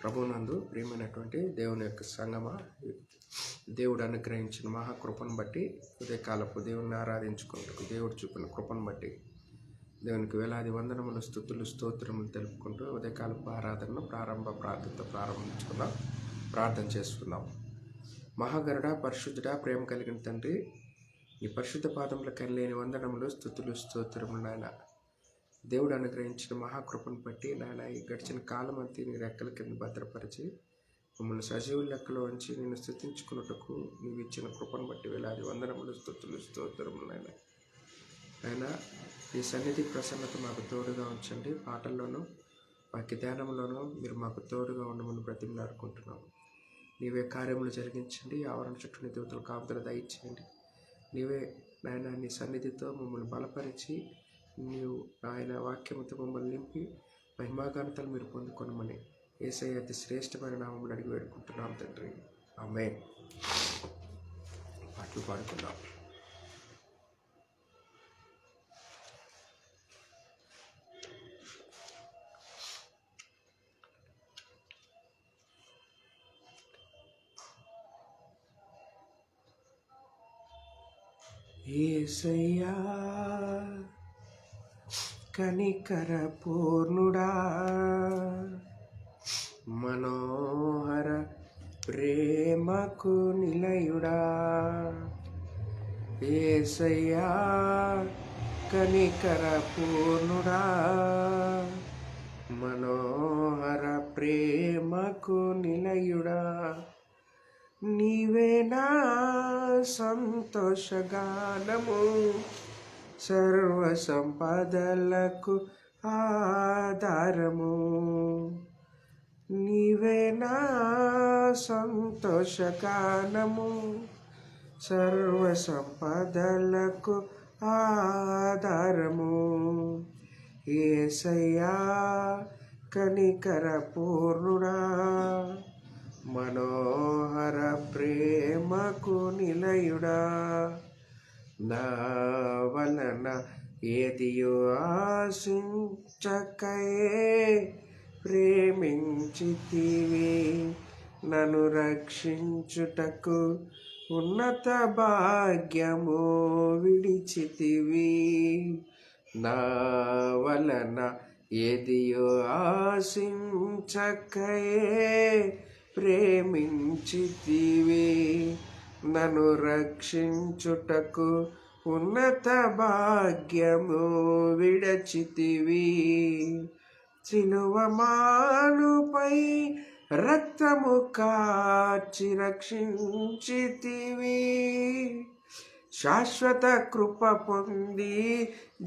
ప్రభునందు ప్రియమైనటువంటి దేవుని యొక్క సంగమా, దేవుడు అనుగ్రహించిన మహాకృపను బట్టి ఉదయకాలపు దేవుని ఆరాధించుకుంటూ దేవుడు చూపిన కృపను బట్టి దేవునికి వేలాది వందనములు, స్తుతులు, స్తోత్రములు తెలుపుకుంటూ ఉదయకాలపు ఆరాధనను ప్రార్థనతో ప్రారంభించుకుందాం. ప్రార్థన చేసుకుందాం. మహాగరుడ, పరిశుద్ధుడా, ప్రేమ కలిగిన తండ్రి, ఈ పరిశుద్ధ పాదముల కనలేని వందనములు, స్తుతులు, స్తోత్రములు నాయన. దేవుడు అనుగ్రహించిన మహాకృపను బట్టి నాయన ఈ గడిచిన కాలం అంతా నీ రెక్కల కింద భద్రపరిచి మమ్మల్ని సజీవుల లెక్కలో ఉంచి నేను స్తుతించుకున్నట్టుకు నీవు ఇచ్చిన కృపను బట్టి వేలాది వందనములు, స్తుతులు, స్తోత్రములు నాయన. ఆయన ఈ సన్నిధి ప్రసన్నత మాకు తోడుగా ఉంచండి. పాటల్లోనూ వాక్య ధ్యానంలోనూ మీరు మాకు తోడుగా ఉండమని బ్రతిమలాడుకుంటున్నాం. నీవే కార్యములు జరిగించండి. ఆవరణ చుట్టూ నీ దూతలు కాపుదల దయచేయండి. నీవే నాయన నీ సన్నిధితో మమ్మల్ని బలపరిచి నీవు ఆయన వాక్యముతో మమ్మల్ని నింపి మహిమాఘనతలు మీరు పొందుకొనమని యేసయ్య అతి శ్రేష్టమైన నామములో అడిగి వేడుకుంటున్నాం తండ్రి. ఆమేన్. పాటలు పాడుకుందాం. యేసయ్యా కనికర పూర్ణుడా, మనోహర ప్రేమకు నిలయుడా. యేసయ్యా కనికర పూర్ణుడా, మనోహర ప్రేమకు నిలయుడా. నీవే నా సంతోషగానము, సర్వ సంపదలకు ఆధారము. నీవే నా సంతోషగానము, సర్వ సంపదలకు ఆధారము. యేసయ్యా కనికర పూర్ణుడా, మనోహర ప్రేమకు నిలయుడా. నా వలన ఏదియో ఆశించకయే ప్రేమించితివి, నన్ను రక్షించుటకు ఉన్నత భాగ్యము విడిచితివి. నా వలన ఏదియో ఆశించకయే ప్రేమించితివి, నన్ను రక్షించుటకు ఉన్నత భాగ్యము విడచితివి. సిలువ మానుపై రక్తము కార్చి రక్షించితివి, శాశ్వత కృప పొంది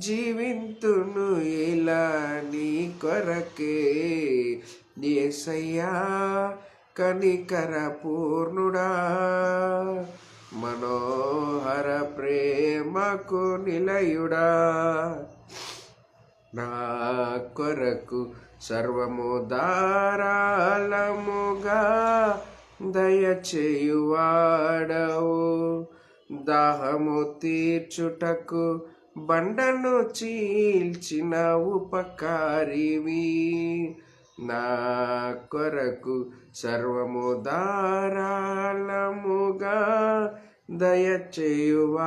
జీవింతును ఇలా నీ కొరకే. యేసయ్యా కనికర పూర్ణుడా, మనోహర ప్రేమకు నిలయుడా. నా కొరకు సర్వము ధారాళముగా దయచేయువాడవు, దాహము తీర్చుటకు బండను చీల్చిన ఉపకారివి. నా కొరకు సర్వము ధారాళముగా దయచేయువాడవు,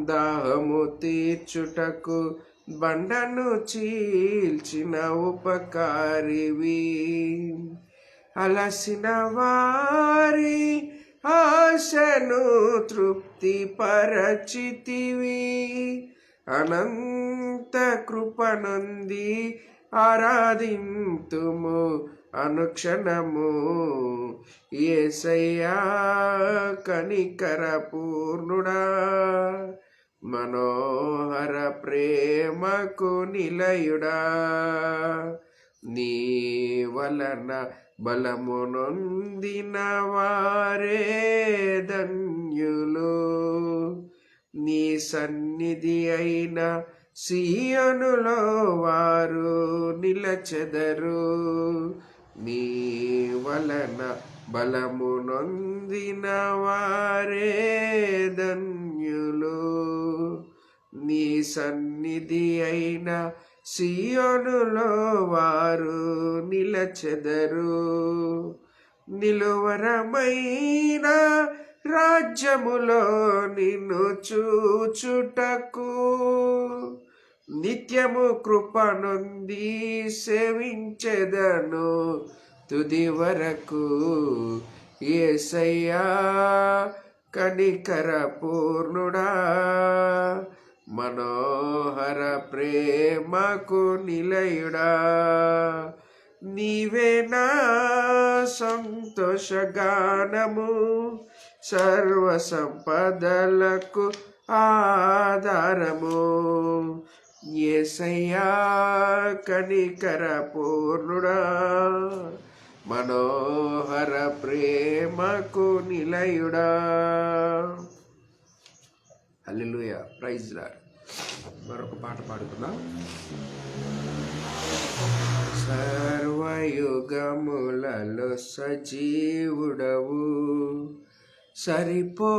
దాహము తీర్చుటకు బండను చీల్చిన ఉపకారివి. అలసిన వారి ఆశను తృప్తి పరచితివి, అనంత కృపనుంది ఆరాధింతుము అనుక్షణము. యేసయ్యా కనికర పూర్ణుడా, మనోహర ప్రేమకు నిలయుడా. నీ వలన బలము నొందిన వారే ధన్యులు, నీ సన్నిధి అయిన సీయోనులో వారు నిలచెదరు. నీ వలన బలము నొందిన వారే ధన్యులు, నీ సన్నిధి అయిన సియోనులో వారు నిలచెదరు. నిలువరమైన రాజ్యములో నిన్ను చూచుటకు నిత్యము కృపనుంది సేవించెదను తుది వరకు. యేసయ్యా కనికర పూర్ణుడా, మనోహర ప్రేమకు నిలయుడా, నీవే నా సంతోషగానము, సర్వ సంపదలకు ఆధారము. యేసయ్యా కనికర పూర్ణుడా, మనోహర ప్రేమకు నిలయుడా. హల్లెలూయా, ప్రైజ్ లార్డ్. మరొక పాట పాడుకుందాం. సర్వయుగములలో సజీవుడవు, సరిపోల్చగలనా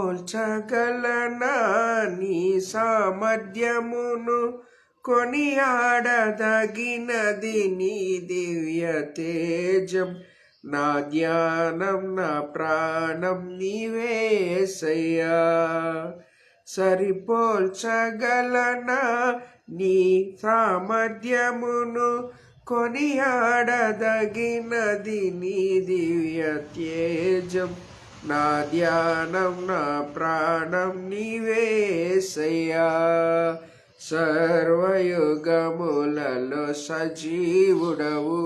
నీ సామర్థ్యమును, కొనియాడదగినది నీ దివ్య తేజం. నా ధ్యానం నా ప్రాణం నీవే యేసయ్యా. సరిపోల్చగలనా నీ సామర్థ్యమును, కొనియాడదగినది నీ దివ్య తేజం. నా ధ్యానం నా ప్రాణం నీవే యేసయ్యా. సర్వయుగములలో సజీవుడవు,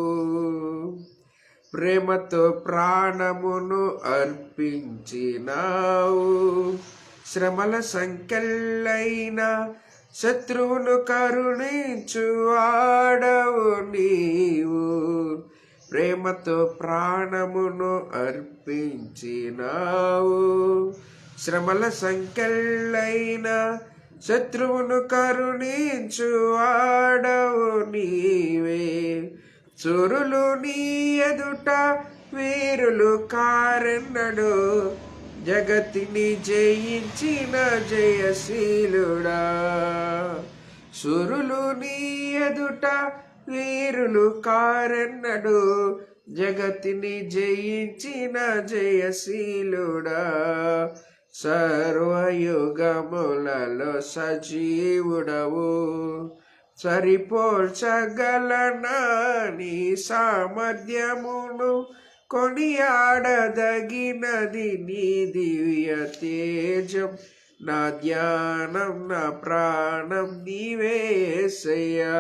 ప్రేమతో ప్రాణమును అర్పించినావు. శ్రమల సంఖ్యలైన శత్రువును కరుణించువాడవు నీవు. ప్రేమతో ప్రాణమును అర్పించినావు. శ్రమల సంఖ్యలైన శత్రువును కరుణించువాడవు నీవే. చూరులు నీ ఎదుట వీరులు కారెన్నడు, జగతిని జయించిన జయశీలుడా. సురులు నీ ఎదుట వీరులు కారెన్నడు, జగతిని జయించిన జయశీలుడా. సర్వయుగములలో సజీవుడవు, సరిపోల్చగలనా నీ సామర్థ్యమును, కొనియాడదగినది నీ దివ్య తేజం. నా ధ్యానం నా ప్రాణం నీవే యేసయ్యా.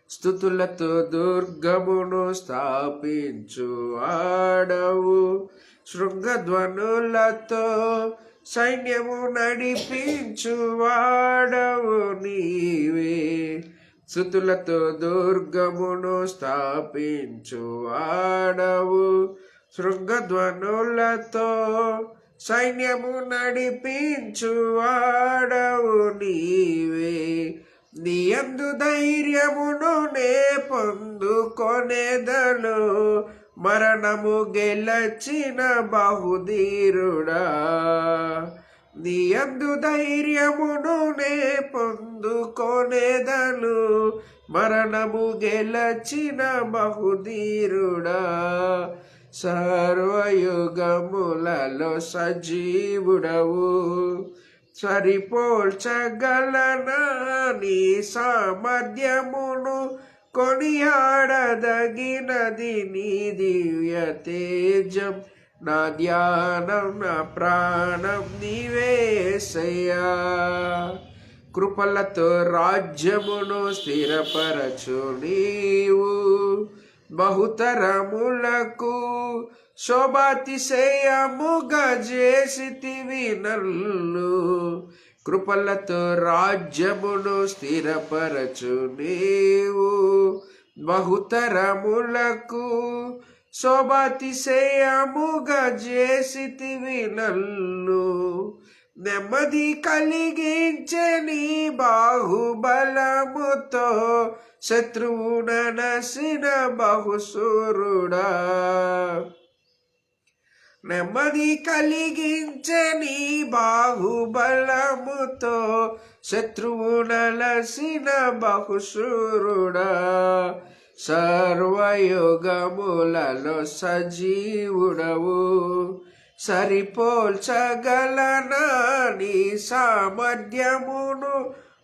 స్తుతులతో దుర్గమును స్థాపించు ఆడవు, శృంగధ్వనులతో సైన్యము నడిపించువాడవు నీవే. స్తుతులతో దుర్గమును స్థాపించువాడవు, శృంగధ్వనులతో సైన్యము నడిపించువాడవు నీవే. నీ యందు ధైర్యమును నే పొందుకొనేదను, మరణము గెలచిన బహుధీరుడా. నీ యందు ధైర్యమును నే పొందుకొనేదను, మరణము గెలచిన బహుధీరుడా. సర్వయుగములలో సజీవుడవు, సరిపోల్చగలనా నీ సామర్థ్యమును, కొనియాడదగినది నీ దివ్య తేజం. నా ధ్యానం నా ప్రాణం నీవే యేసయ్యా. కృపలతో రాజ్యమును స్థిరపరచు నీవు, బహుతరములకు శోభాతిశయముగా చేసితివి నన్ను. కృపలతో రాజ్యమును స్థిరపరచు నీవు, బహుతరములకు శోభాతిశయముగా చేసితివి నన్ను. నెమ్మది కలిగించే నీ బాహుబలముతో, శత్రువు ననసిన బహుశూరుడా. నెమ్మది కలిగించే నీ బాహుబలముతో, శత్రువు నలసిన బహుశూరుడా. సర్వయుగములలో సజీవుడవు. సరిపోల్చగలనా నీ సామర్థ్యమును,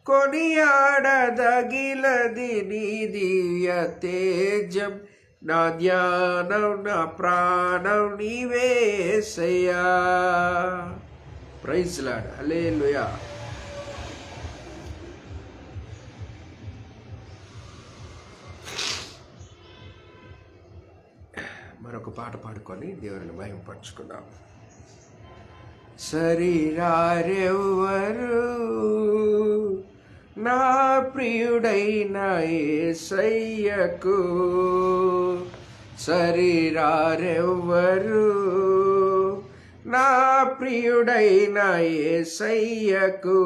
కొనియాడదగిలది నీ దివ్య తేజం. నా ధ్యానం నా ప్రాణం నీవే యేసయ్యా. Praise lord. హల్లెలూయా. మరొక పాట పాడుకొని దేవుని మహిమపరచుకుందాం. సరిరారెవ్వరు నా ప్రియుడైన యేసయ్యకు, సరిరారెవ్వరు నా ప్రియుడైన యేసయ్యకు.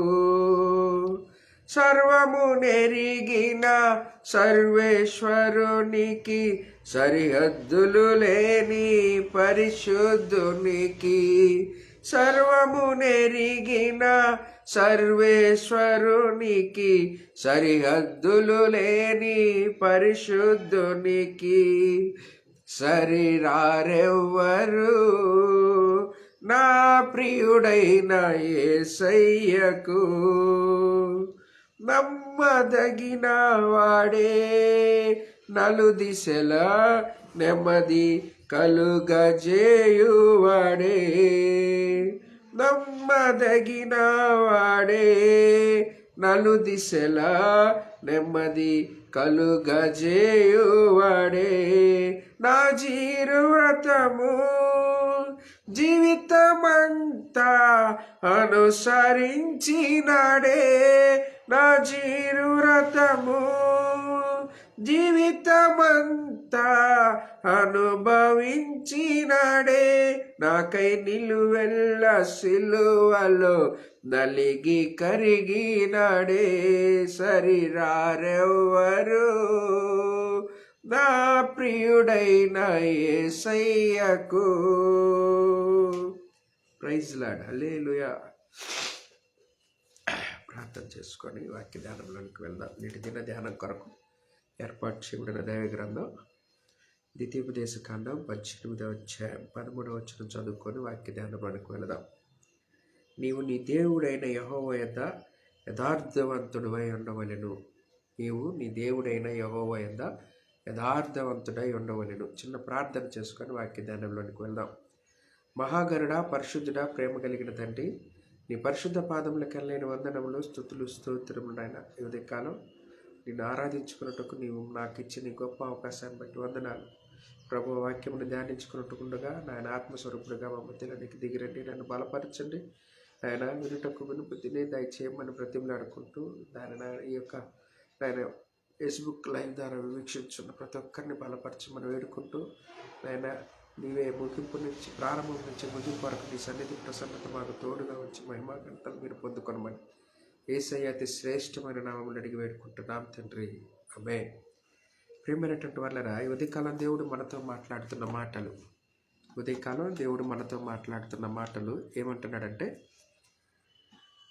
సర్వము నెరిగిన సర్వేశ్వరునికి, సరిహద్దులు లేని పరిశుద్ధునికి. సర్వము నెరిగిన సర్వేశ్వరునికి, సరిహద్దులు లేని పరిశుద్ధునికి. సరిరారెవ్వరు నా ప్రియుడైన యేసయ్యకు. నమ్మదగిన వాడే, నలుదిశల నెమ్మది కలుగజేయువాడే. నమ్మదగిన వాడే, నలుదిశల నెమ్మది కలుగజేయువాడే. నా జీవితము జీవితమంతా అనుసరించినాడే. నా జీవితము జీవితమంతా అనుభవించినాడే. నాకై నిలువెల్ల సిలువలో నలిగి కరిగినాడే. సరిరారెవ్వరు నా ప్రియుడైన యేసయ్యకు. Praise lord. హల్లెలూయా. ప్రార్థన చేసుకొని వాక్య ధ్యానంలోనికి వెళ్దాం. నేటి దిన ధ్యానం కొరకు ఏర్పాటు చేయబడిన దైవ గ్రంథం ద్వితీయోపదేశకాండం 18వ అధ్యాయం 13వ వచనం చదువుకొని వాక్య ధ్యానంలోనికి వెళదాం. నీవు నీ దేవుడైన యెహోవా యొద్ద యథార్థవంతుడివై ఉండవలెను. నీవు నీ దేవుడైన యెహోవా యొద్ద యథార్థవంతుడై ఉండవలెను. చిన్న ప్రార్థన చేసుకొని వాక్య ధ్యానంలోనికి వెళ్దాం. మహాగరుడా, పరిశుద్ధుడా, ప్రేమ కలిగిన తండ్రి, నీ పరిశుద్ధ పాదములకెళ్ళైన వందనములు, స్తుతులు, స్తోత్రములు నాయన. ఈ ఉదయకాలం నిన్ను ఆరాధించుకున్నట్టుకు నీవు నాకు ఇచ్చిన గొప్ప అవకాశాన్ని బట్టి వందనాలు ప్రభు. వాక్యమును ధ్యానించుకున్నట్టుకుండగా నాయన ఆత్మస్వరూపుడుగా మా మధ్యలో నీకు దిగిరండి, నన్ను బలపరచండి నాయన. వినుటకు వినుబుద్ధిని దయచేయమని బ్రతిమలాడుకుంటూ నాయన ఈ యొక్క నాయన ఫేస్బుక్ లైవ్ ద్వారా వీక్షించున్న ప్రతి ఒక్కరిని బలపరచమని వేడుకుంటూ నాయన నీవే ముగింపు నుంచి ప్రారంభం నుంచి ముగింపు వరకు నీ సన్నిధి ప్రసన్నత మాకు తోడుగా వచ్చి మహిమా గంటలు మీరు పొందుకొనమని యేసయ్య అతి శ్రేష్టమైన నామములు అడిగి వేడుకుంటున్నాం తండ్రి. ఆమేన్. ప్రియమైనటువంటి వాళ్ళరా, ఈ ఉదయకాలం దేవుడు మనతో మాట్లాడుతున్న మాటలు, ఉదయకాలం దేవుడు మనతో మాట్లాడుతున్న మాటలు ఏమంటున్నాడంటే,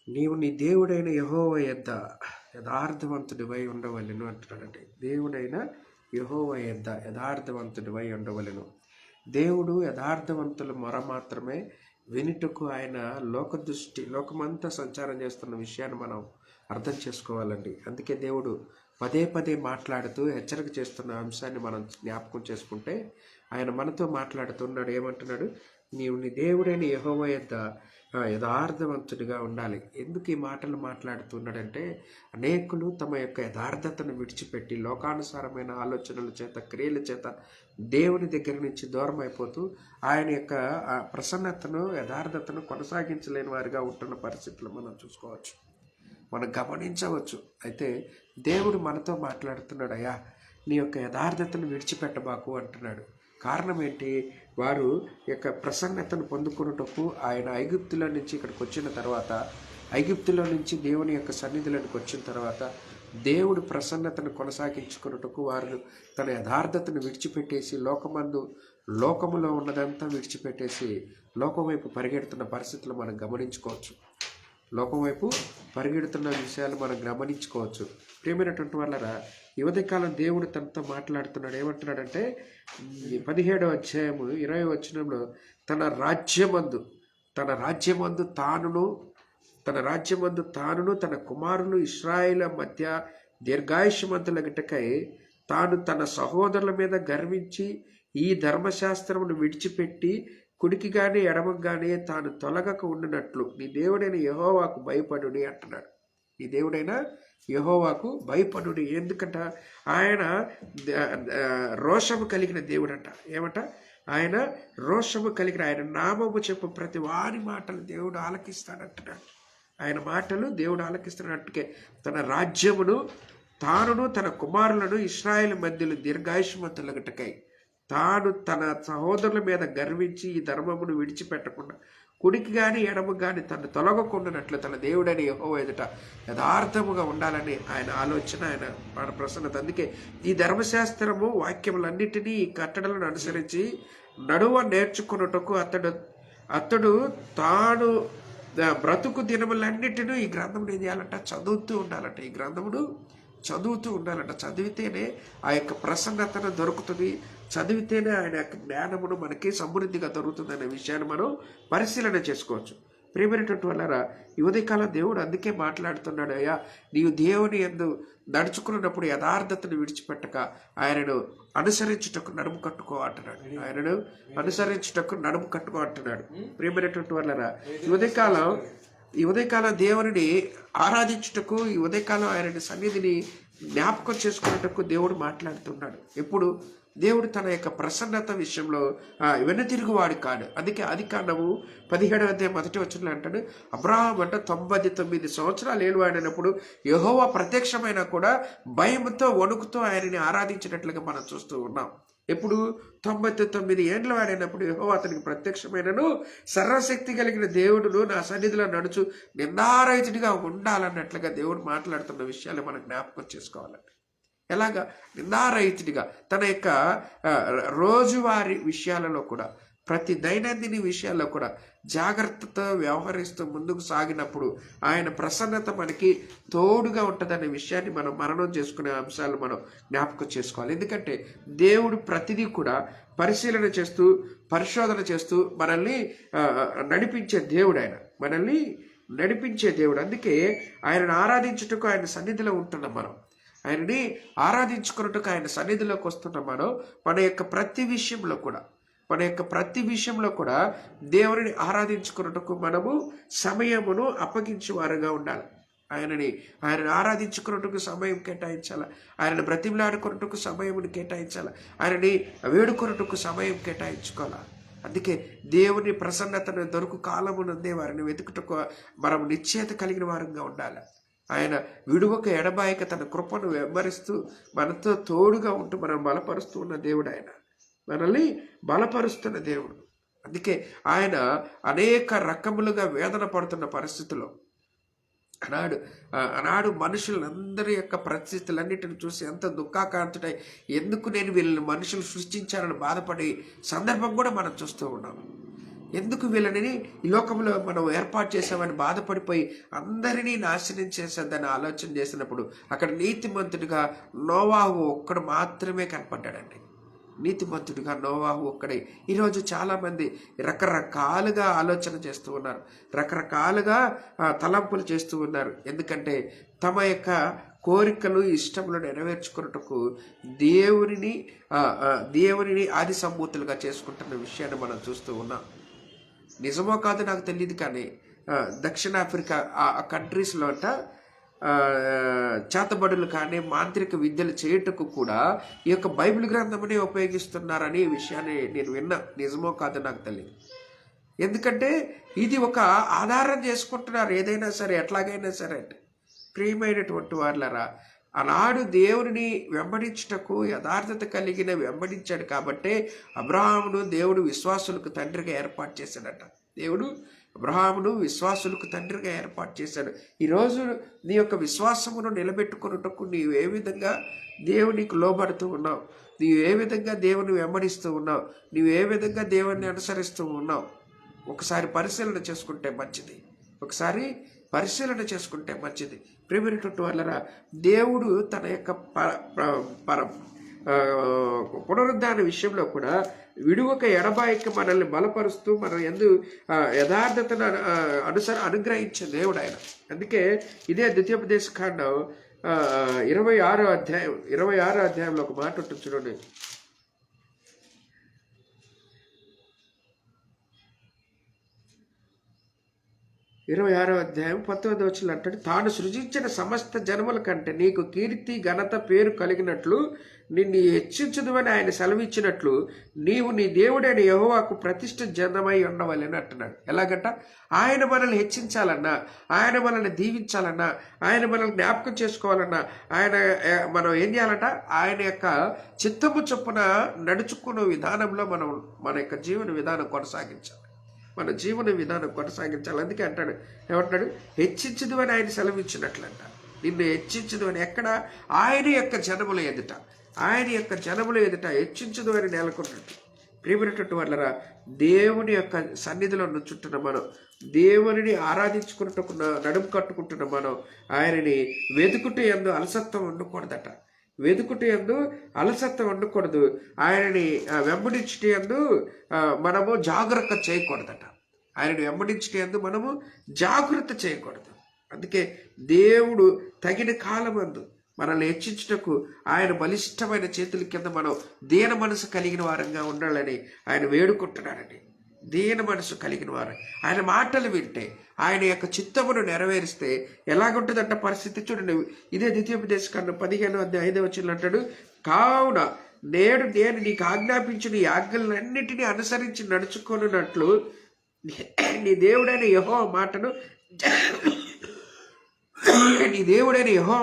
నీవు నీ దేవుడైన యెహోవా యొద్ద యథార్థవంతుడివై ఉండవలెను అంటున్నాడంటే. దేవుడైన యెహోవా యొద్ద యథార్థవంతుడివై ఉండవలెను. దేవుడు యథార్థవంతుల మొర మాత్రమే వినుటకు ఆయన లోకమంతా సంచారం చేస్తున్న విషయాన్ని మనం అర్థం చేసుకోవాలండి. అందుకే దేవుడు పదే పదే మాట్లాడుతూ హెచ్చరిక చేస్తున్న అంశాన్ని మనం జ్ఞాపకం చేసుకుంటే ఆయన మనతో మాట్లాడుతున్నాడు. ఏమంటున్నాడు? నీవు నీ దేవుడైన యెహోవా యొద్ద యథార్థవంతుడిగా ఉండాలి. ఎందుకు ఈ మాటలు మాట్లాడుతున్నాడంటే, అనేకులు తమ యొక్క యథార్థతను విడిచిపెట్టి లోకానుసారమైన ఆలోచనల చేత, క్రియల చేత దేవుని దగ్గర నుంచి దూరం అయిపోతూ ఆయన యొక్క ప్రసన్నతను, యథార్థతను కొనసాగించలేని వారిగా ఉంటున్న పరిస్థితులు మనం చూసుకోవచ్చు, మనం గమనించవచ్చు. అయితే దేవుడు మనతో మాట్లాడుతున్నాడు, అయ్యా నీ యొక్క యథార్థతను విడిచిపెట్టబాకు అంటున్నాడు. కారణం ఏంటి? వారు యొక్క ప్రసన్నతను పొందుకున్నటకు ఆయన ఐగుప్తులో నుంచి ఇక్కడికి వచ్చిన తర్వాత, ఐగుప్తులో నుంచి దేవుని యొక్క సన్నిధిలోకి వచ్చిన తర్వాత దేవుడు ప్రసన్నతను కొనసాగించుకున్నటకు వారు తన యథార్థతను విడిచిపెట్టేసి లోకములో ఉన్నదంతా విడిచిపెట్టేసి లోకం వైపు పరిగెడుతున్న పరిస్థితులు మనం గమనించుకోవచ్చు. లోకం వైపు పరిగెడుతున్న విషయాలు మనం గమనించుకోవచ్చు. ప్రియమైనటువంటి వాళ్ళరా, ఈ ఉదయకాలం దేవుడు తనతో మాట్లాడుతున్నాడు. ఏమంటున్నాడంటే 17వ అధ్యాయము 20వ వచనంలో తన రాజ్యమందు తానును తన కుమారులు ఇశ్రాయేలు మధ్య దీర్ఘాయుష్మంతులగటకై తాను తన సహోదరుల మీద గర్వించి ఈ ధర్మశాస్త్రమును విడిచిపెట్టి కుడికి గాని ఎడమకు గాని తాను తొలగక ఉండినట్లు నీ దేవుడైన యెహోవాకు భయపడుడి అంటున్నాడు. నీ దేవుడైన యెహోవాకు భయపడుడి. ఎందుకంట ఆయన రోషము కలిగిన దేవుడంట. ఏమంట? ఆయన రోషము కలిగిన, ఆయన నామము చెప్పు ప్రతి వారి మాటలు దేవుడు ఆలకిస్తాడంటున్నాడు. ఆయన మాటలు దేవుడు ఆలకిస్తున్నట్టుకే తన రాజ్యమును తానును తన కుమారులను ఇశ్రాయేలు మధ్యలో దీర్ఘాయుష్మంతులగటకై తాను తన సహోదరుల మీద గర్వించి ఈ ధర్మమును విడిచిపెట్టకుండా కుడికి గాని ఎడమకు గాని తను తొలగకుండానట్లు తన దేవుడైన యెహోవా ఎదుట యథార్థముగా ఉండాలని ఆయన ఆలోచన, ఆయన ప్రసన్నత. అందుకే ఈ ధర్మశాస్త్రము వాక్యములన్నిటినీ ఈ కట్టడలను అనుసరించి నడువ నేర్చుకున్నటకు అతడు తాను బ్రతుకు దినములన్నిటినీ ఈ గ్రంథమును ఏం చేయాలంట? చదువుతూ ఉండాలంట. ఈ గ్రంథమును చదువుతూ ఉండాలంట. చదివితేనే ఆ యొక్క ప్రసన్నతను దొరుకుతుంది. చదివితేనే ఆయన యొక్క జ్ఞానమును మనకి సమృద్ధిగా దొరుకుతుందనే విషయాన్ని మనం పరిశీలన చేసుకోవచ్చు. ప్రియమైనటువంటి వాళ్ళారా, ఈ ఉదయకాలం దేవుడు అందుకే మాట్లాడుతున్నాడు. అయ్యా, నీవు దేవుని యందు నడుచుకున్నప్పుడు యథార్థతను విడిచిపెట్టక ఆయనను అనుసరించుటకు నడుము కట్టుకో అంటున్నాడు. ఆయనను అనుసరించుటకు నడుము కట్టుకో అంటున్నాడు. ప్రియమైనటువంటి వాళ్ళారా, ఈ ఉదయకాలం దేవుని ఆరాధించుటకు, ఈ ఉదయకాలం ఆయన సన్నిధిని జ్ఞాపకం చేసుకున్నటకు దేవుడు మాట్లాడుతున్నాడు. ఎప్పుడు? దేవుడు తన యొక్క ప్రసన్నత విషయంలో వెనుతిరుగువాడు కాడు. అందుకే ఆదికాండము 17వ అధ్యాయం 1వ వచనంలో అంటాడు, అబ్రాహాం అంట 99 సంవత్సరాలు ఏలువాడినప్పుడు యెహోవా ప్రత్యక్షమైనా కూడా భయంతో వణుకుతో ఆయనని ఆరాధించినట్లుగా మనం చూస్తూ ఉన్నాం. ఎప్పుడు? 99 ఏండ్ల వాడినప్పుడు యెహోవా అతనికి ప్రత్యక్షమైనను సర్వశక్తి కలిగిన దేవుడును నా సన్నిధిలో నడుచు నిందారహితుడిగా ఉండాలన్నట్లుగా దేవుడు మాట్లాడుతున్న విషయాలు మనం జ్ఞాపకం చేసుకోవాలండి. ఎలాగా? నిందారహితుడిగా తన యొక్క రోజువారీ విషయాలలో కూడా, ప్రతి దైనందిన విషయాల్లో కూడా జాగ్రత్తతో వ్యవహరిస్తూ ముందుకు సాగినప్పుడు ఆయన ప్రసన్నత మనకి తోడుగా ఉంటుందనే విషయాన్ని మనం మననం చేసుకునే అంశాలు మనం జ్ఞాపకం చేసుకోవాలి. ఎందుకంటే దేవుడు ప్రతిదీ కూడా పరిశీలన చేస్తూ, పరిశోధన చేస్తూ మనల్ని నడిపించే దేవుడు. ఆయన మనల్ని నడిపించే దేవుడు. అందుకే ఆయనను ఆరాధించుటకు ఆయన సన్నిధిలో ఉంటున్నాం. మనం ఆయనని ఆరాధించుకున్నట్టుకు ఆయన సన్నిధిలోకి వస్తున్నాం. మనం మన యొక్క ప్రతి విషయంలో కూడా దేవుని ఆరాధించుకున్నట్టుకు మనము సమయమును అప్పగించేవారుగా ఉండాలి. ఆయనని ఆరాధించుకున్నట్టుకు సమయం కేటాయించాలి. ఆయనను బ్రతిమలాడుకున్నట్టుకు సమయమును కేటాయించాలి. ఆయనని వేడుకున్నట్టుకు సమయం కేటాయించుకోవాలి. అందుకే దేవుని ప్రసన్నతను దొరుకు కాలమునందే వారిని వెతుకుటకు మనం నిశ్చయత కలిగిన వారంగా ఉండాలి. ఆయన విడువక ఎడబాయక తన కృపను వెంబరిస్తూ మనతో తోడుగా ఉంటూ మనం బలపరుస్తూ ఉన్న దేవుడు. ఆయన మనల్ని బలపరుస్తున్న దేవుడు. అందుకే ఆయన అనేక రకములుగా వేదన పడుతున్న పరిస్థితుల్లో ఆనాడు మనుషులందరి యొక్క పరిస్థితులన్నిటిని చూసి ఎంత దుఃఖాకాంతుడై ఎందుకు నేను వీళ్ళని మనుషులు సృష్టించారని బాధపడే సందర్భం కూడా మనం చూస్తూ ఉన్నాం. ఎందుకు వీళ్ళని ఈ లోకంలో మనం ఏర్పాటు చేసామని బాధపడిపోయి అందరినీ నాశనం చేసేదని ఆలోచన చేసినప్పుడు అక్కడ నీతిమంతుడిగా నోవాహు ఒక్కడు మాత్రమే కనపడ్డాడండి. నీతిమంతుడిగా నోవాహు ఒక్కడే. ఈరోజు చాలామంది రకరకాలుగా ఆలోచన చేస్తూ ఉన్నారు, రకరకాలుగా తలంపులు చేస్తూ ఉన్నారు. ఎందుకంటే తమ యొక్క కోరికలు, ఇష్టములు నెరవేర్చుకున్నట్టుకు దేవునిని ఆది సంభూతులుగా చేసుకుంటున్న విషయాన్ని మనం చూస్తూ ఉన్నాం. నిజమో కాదు నాకు తెలియదు, కానీ దక్షిణాఫ్రికా ఆ కంట్రీస్లో అంట చేతబడులు కానీ మాంత్రిక విద్యలు చేయుటకు కూడా ఈ యొక్క బైబిల్ గ్రంథమునే ఉపయోగిస్తున్నారని ఈ విషయాన్ని నేను విన్నా. నిజమో కాదు నాకు తెలియదు. ఎందుకంటే ఇది ఒక ఆధారం చేసుకుంటున్నారు, ఏదైనా సరే ఎట్లాగైనా సరే. ప్రియమైనటువంటి వాళ్ళరా, ఆనాడు దేవుని వెంబడించుటకు యథార్థత కలిగిన వెంబడించాడు కాబట్టే అబ్రహామును దేవుడు విశ్వాసులకు తండ్రిగా ఏర్పాటు చేశాడట. దేవుడు అబ్రహామును విశ్వాసులకు తండ్రిగా ఏర్పాటు చేశాడు. ఈరోజు నీ యొక్క విశ్వాసమును నిలబెట్టుకున్నటకు నీవు ఏ విధంగా దేవునికి లోబడుతూ ఉన్నావు, నీవు ఏ విధంగా దేవుని వెంబడిస్తూ ఉన్నావు, నీవు ఏ విధంగా దేవుని అనుసరిస్తూ ఉన్నావు, ఒకసారి పరిశీలన చేసుకుంటే మంచిది. ఒకసారి పరిశీలన చేసుకుంటే మంచిది. ప్రియమైనటువంటి వాళ్ళరా, దేవుడు తన యొక్క పునరుద్ధాన విషయంలో కూడా విడువక ఎడబాయికి మనల్ని బలపరుస్తూ మన యందు యథార్థతను అనుగ్రహించే దేవుడు ఆయన. అందుకే ఇదే ద్వితీయోపదేశ కాండం 26వ అధ్యాయంలో ఒక మాట ఉంటుంది చూడండి. 26వ అధ్యాయం 19వ వచనం అంటాడు, తాను సృజించిన సమస్త జనముల కంటే నీకు కీర్తి ఘనత పేరు కలిగినట్లు నిన్ను హెచ్చించుదువని ఆయన సెలవిచ్చినట్లు నీవు నీ దేవుడైన యెహోవాకు ప్రతిష్ఠ జనమై ఉండవలని అంటున్నాడు. ఎలాగంట? ఆయన మనల్ని హెచ్చించాలన్నా, ఆయన మనల్ని దీవించాలన్నా, ఆయన మనల్ని జ్ఞాపకం చేసుకోవాలన్నా, ఆయన మనం ఏం చేయాలంట? ఆయన యొక్క చిత్తము చొప్పున నడుచుకునే విధానంలో మనం మన యొక్క జీవన విధానం కొనసాగించాలి. మన జీవన విధానం కొనసాగించాలి. అందుకే అంటాడు, ఏమంటాడు? హెచ్చించదు అని ఆయన సెలవిచ్చినట్లంట. నిన్ను హెచ్చించదు అని ఎక్కడ? ఆయన యొక్క జనముల ఎదుట, ఆయన యొక్క జనముల ఎదుట హెచ్చించదు అని నెలకొన్నట్టు. ప్రియమైనటువంటి వాళ్ళరా, దేవుని యొక్క సన్నిధిలో నుంచుంటున్న మనం, దేవునిని ఆరాధించుకుంటున్న నడుము కట్టుకుంటున్న మనం, ఆయనని వెతుకుట యందు అలసత్వం ఉండకూడదట. వెతుకుట యందు అలసత్వం ఉండకూడదు. ఆయనని వెంబడించుట యందు మనము జాగ్రత్త చేయకూడదట. ఆయనని వెంబడించుట యందు మనము జాగ్రత్త చేయకూడదు. అందుకే దేవుడు తగిన కాలమందు మనల్ని హెచ్చించుటకు ఆయన బలిష్టమైన చేతుల కింద మనం దీన మనసు కలిగిన వారంగా ఉండాలని ఆయన వేడుకుంటున్నాడండి. దీన మనసు కలిగిన వారు ఆయన మాటలు వింటే, ఆయన యొక్క చిత్తమును నెరవేరిస్తే ఎలాగుంటుందంట పరిస్థితి చూడండి. ఇదే ద్వితీయోపదేశ కాండం 15వ అధ్యాయం 5వ వచనం అంటాడు, కావున నేను నీకు ఆజ్ఞాపించిన ఈ ఆజ్ఞలన్నిటినీ అనుసరించి నడుచుకొనున్నట్లు నీ దేవుడైన యెహోవా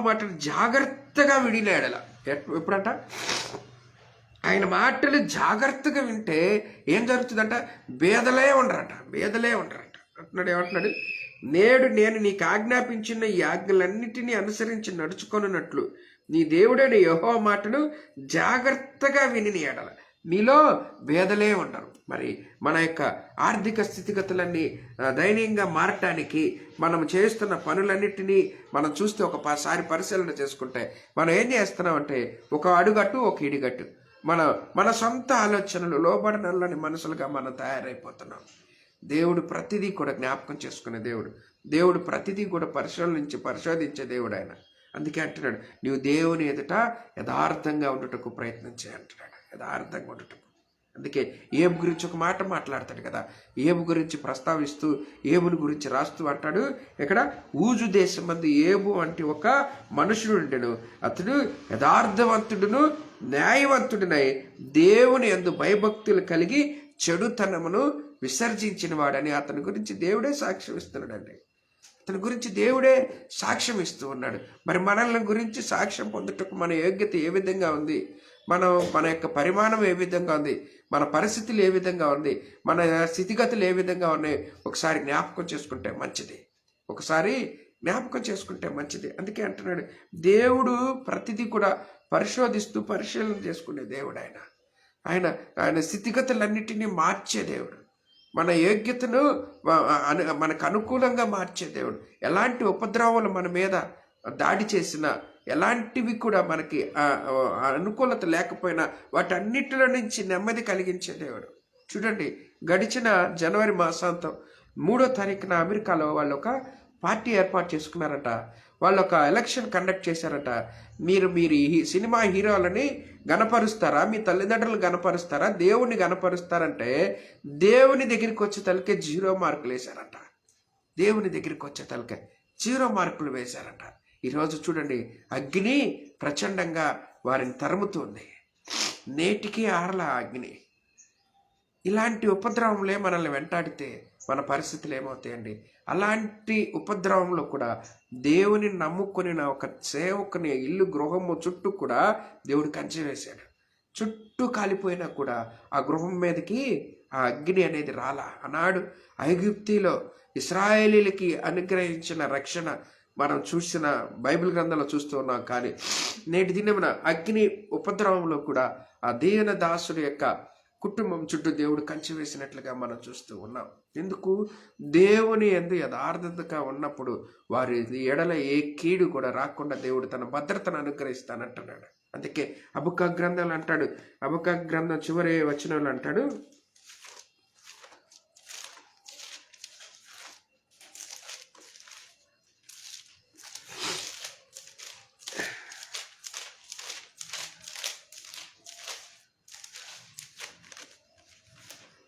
మాటను జాగ్రత్తగా విడిలేడల. ఎప్పుడంట? ఆయన మాటలు జాగ్రత్తగా వింటే ఏం జరుగుతుందంట? బేదలే ఉండరట అంటున్నాడు. ఏమంటున్నాడు? నేను నీకు ఆజ్ఞాపించిన ఈ ఆజ్ఞలన్నిటినీ అనుసరించి నడుచుకొనున్నట్లు నీ దేవుడైన యెహోవా మాటను జాగ్రత్తగా విని ఎడల నీలో బేదలే ఉండరు. మరి మన యొక్క ఆర్థిక స్థితిగతులన్నీ దయనీయంగా మారటానికి మనం చేస్తున్న పనులన్నిటినీ మనం చూస్తే ఒకసారి పరిశీలన చేసుకుంటే మనం ఏం చేస్తున్నామంటే, ఒక అడుగట్టు ఒక ఇడిగట్టు మన సొంత ఆలోచనలు లోబడనల్లని మనసులుగా మనం తయారైపోతున్నాం. దేవుడు ప్రతిదీ కూడా జ్ఞాపకం చేసుకునే దేవుడు ప్రతిదీ కూడా పరిశోధించే దేవుడు ఆయన. అందుకే అంటున్నాడు, నీవు దేవుని ఎదుట యథార్థంగా ఉండటకు ప్రయత్నం చేయంటున్నాడు. యథార్థంగా ఉండటకు. అందుకే ఏబు గురించి ఒక మాట మాట్లాడతాడు కదా. ఏబు గురించి ప్రస్తావిస్తూ ఏబుని గురించి రాస్తూ అంటాడు, ఇక్కడ ఊజు దేశం మందు ఏబు అంటే ఒక మనుషుడు ఉండెను. అతడు యథార్థవంతుడును న్యాయవంతుడినై దేవుని యందు భయభక్తులు కలిగి చెడుతనమును విసర్జించిన వాడని అతని గురించి దేవుడే సాక్ష్యం ఇస్తున్నాడండి. అతని గురించి దేవుడే సాక్ష్యం ఇస్తూ ఉన్నాడు. మరి మనల్ని గురించి సాక్ష్యం పొందుటకు మన యోగ్యత ఏ విధంగా ఉంది, మన యొక్క పరిమాణం ఏ విధంగా ఉంది, మన పరిస్థితులు ఏ విధంగా ఉంది, మన స్థితిగతులు ఏ విధంగా ఉన్నాయి, ఒకసారి జ్ఞాపకం చేసుకుంటే మంచిది. అందుకే అంటున్నాడు, దేవుడు ప్రతిదీ కూడా పరిశీలన చేసుకునే దేవుడు ఆయన స్థితిగతులన్నిటినీ మార్చే దేవుడు. మన యోగ్యతను మనకు అనుకూలంగా మార్చే దేవుడు. ఎలాంటి ఉపద్రవాలు మన మీద దాడి చేసినా, ఎలాంటివి కూడా మనకి అనుకూలత లేకపోయినా వాటన్నిటిలో నుంచి నెమ్మది కలిగించే దేవుడు. చూడండి, గడిచిన జనవరి మాసాంతం 3వ తారీఖున అమెరికాలో వాళ్ళు ఒక పార్టీ ఏర్పాటు చేసుకున్నారట. వాళ్ళు ఒక ఎలక్షన్ కండక్ట్ చేశారట. మీరు ఈ సినిమా హీరోలని గణపరుస్తారా, మీ తల్లిదండ్రులు గణపరుస్తారా, దేవుణ్ణి గణపరుస్తారంటే దేవుని దగ్గరికి వచ్చే తలకే 0 మార్కులు వేశారట. దేవుని దగ్గరికి వచ్చే తలకే 0 మార్కులు వేశారట. ఈరోజు చూడండి, అగ్ని ప్రచండంగా వారిని తరుముతుంది. నేటికి ఆరల అగ్ని. ఇలాంటి ఉపద్రవంలే మనల్ని వెంటాడితే మన పరిస్థితులు ఏమవుతాయండి? అలాంటి ఉపద్రవంలో కూడా దేవుని నమ్ముకొని ఒక సేవకుని ఇల్లు గృహము చుట్టూ కూడా దేవుడు కంచె వేశాడు. చుట్టూ కాలిపోయినా కూడా ఆ గృహం మీదకి ఆ అగ్ని అనేది రాలా. ఆనాడు ఐగుప్తిలో ఇశ్రాయేలీలకి అనుగ్రహించిన రక్షణ మనం చూసిన బైబిల్ గ్రంథంలో చూస్తూ ఉన్నాం. కానీ నేటి దినమున అగ్ని ఉపద్రవంలో కూడా ఆ దీన దాసుడి యొక్క కుటుంబం చుట్టూ దేవుడు కంచి వేసినట్లుగా మనం చూస్తూ ఉన్నాం. ఎందుకు? దేవుని యందు యథార్థతగా ఉన్నప్పుడు వారి ఎడల ఏ కీడు కూడా రాకుండా దేవుడు తన భద్రతను అనుగ్రహిస్తానంటున్నాడు. అందుకే హబక్కూ గ్రంథంలో అంటాడు, హబక్కూ గ్రంథం చివరి వచనంలో అంటాడు,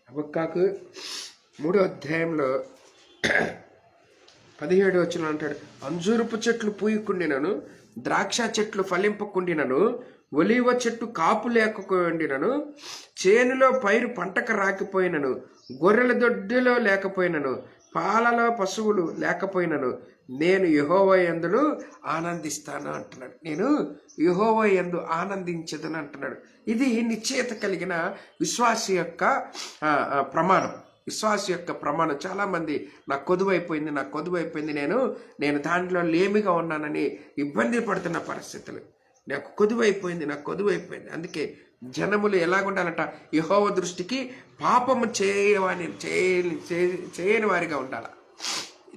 హబక్కూ 3వ అధ్యాయంలో 17వ వచనం అంటాడు, అంజూరపు చెట్లు పూయకుండినను, ద్రాక్ష చెట్లు ఫలింపకుండినను, ఒలీవ చెట్టు కాపు లేకపోయిండినను, చేనులో పైరు పంటకు రాకపోయినను, గొర్రెల దొడ్డిలో లేకపోయినను, పాలలో పశువులు లేకపోయినను, నేను యెహోవా యందు ఆనందిస్తాను అంటున్నాడు. నేను యెహోవా యందు ఆనందించదని అంటున్నాడు. ఇది నిశ్చయత కలిగిన విశ్వాసి యొక్క ప్రమాణం. విశ్వాసి యొక్క ప్రమాణం. చాలామంది నాకు కొదువైపోయింది, నేను దాంట్లో లేమిగా ఉన్నానని ఇబ్బంది పడుతున్న పరిస్థితులు. నాకు కొదువైపోయింది. అందుకే జనములు ఎలాగుండాలంట? యెహోవా దృష్టికి పాపము చేయని వారిగా ఉండాలి.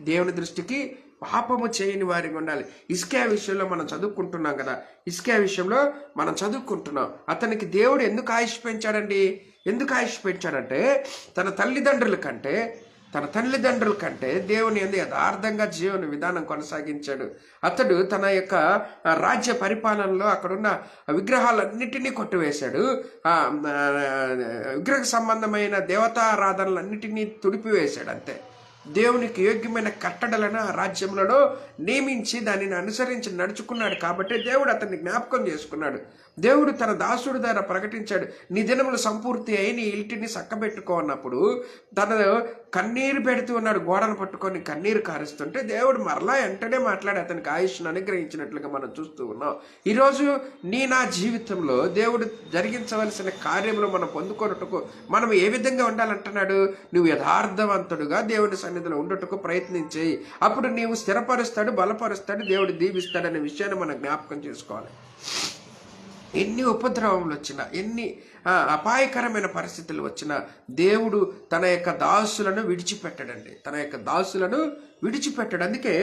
దేవుని దృష్టికి పాపము చేయని వారిగా ఉండాలి. హిజ్కియా విషయంలో మనం చదువుకుంటున్నాం కదా. హిజ్కియా విషయంలో మనం చదువుకుంటున్నాం. అతనికి దేవుడు ఎందుకు ఆయుష్ పెంచాడండి? ఎందుకు ఆయుష్ పెంచాడంటే తన తల్లిదండ్రుల కంటే దేవుని యందు యథార్థంగా జీవన విధానం కొనసాగించాడు. అతడు తన యొక్క రాజ్య పరిపాలనలో అక్కడున్న విగ్రహాలన్నిటినీ కొట్టివేశాడు. విగ్రహ సంబంధమైన దేవతారాధనలన్నిటినీ తుడిపివేశాడు. అంతే. దేవునికి యోగ్యమైన కట్టడలను ఆ రాజ్యములలో నియమించి దానిని అనుసరించి నడుచుకున్నాడు. కాబట్టి దేవుడు అతన్ని జ్ఞాపకం చేసుకున్నాడు. దేవుడు తన దాసుడి ద్వారా ప్రకటించాడు, నీ దినములు సంపూర్తి అయి నీ ఇంటిని చక్కబెట్టుకో అన్నప్పుడు తన కన్నీరు పెడుతూ ఉన్నాడు. గోడను పట్టుకొని కన్నీరు కారుస్తుంటే దేవుడు మరలా వెంటనే మాట్లాడి అతనికి ఆయుష్ను అనుగ్రహించినట్లుగా మనం చూస్తూ ఉన్నాం. ఈరోజు నా జీవితంలో దేవుడు జరిగించవలసిన కార్యములు మనం పొందుకొనుటకు మనం ఏ విధంగా ఉండాలంటున్నాడు? నువ్వు యథార్థవంతుడుగా దేవుడి సన్నిధిలో ఉండుటకు ప్రయత్నించేయి. అప్పుడు నీవు స్థిరపరుస్తాడు, బలపరుస్తాడు, దేవుడు దీవిస్తాడు అనే విషయాన్ని మనం జ్ఞాపకం చేసుకోవాలి. ఎన్ని ఉపద్రవములు వచ్చినా, ఎన్ని అపాయకరమైన పరిస్థితులు వచ్చినా దేవుడు తన యొక్క దాసులను విడిచిపెట్టాడు. అందుకే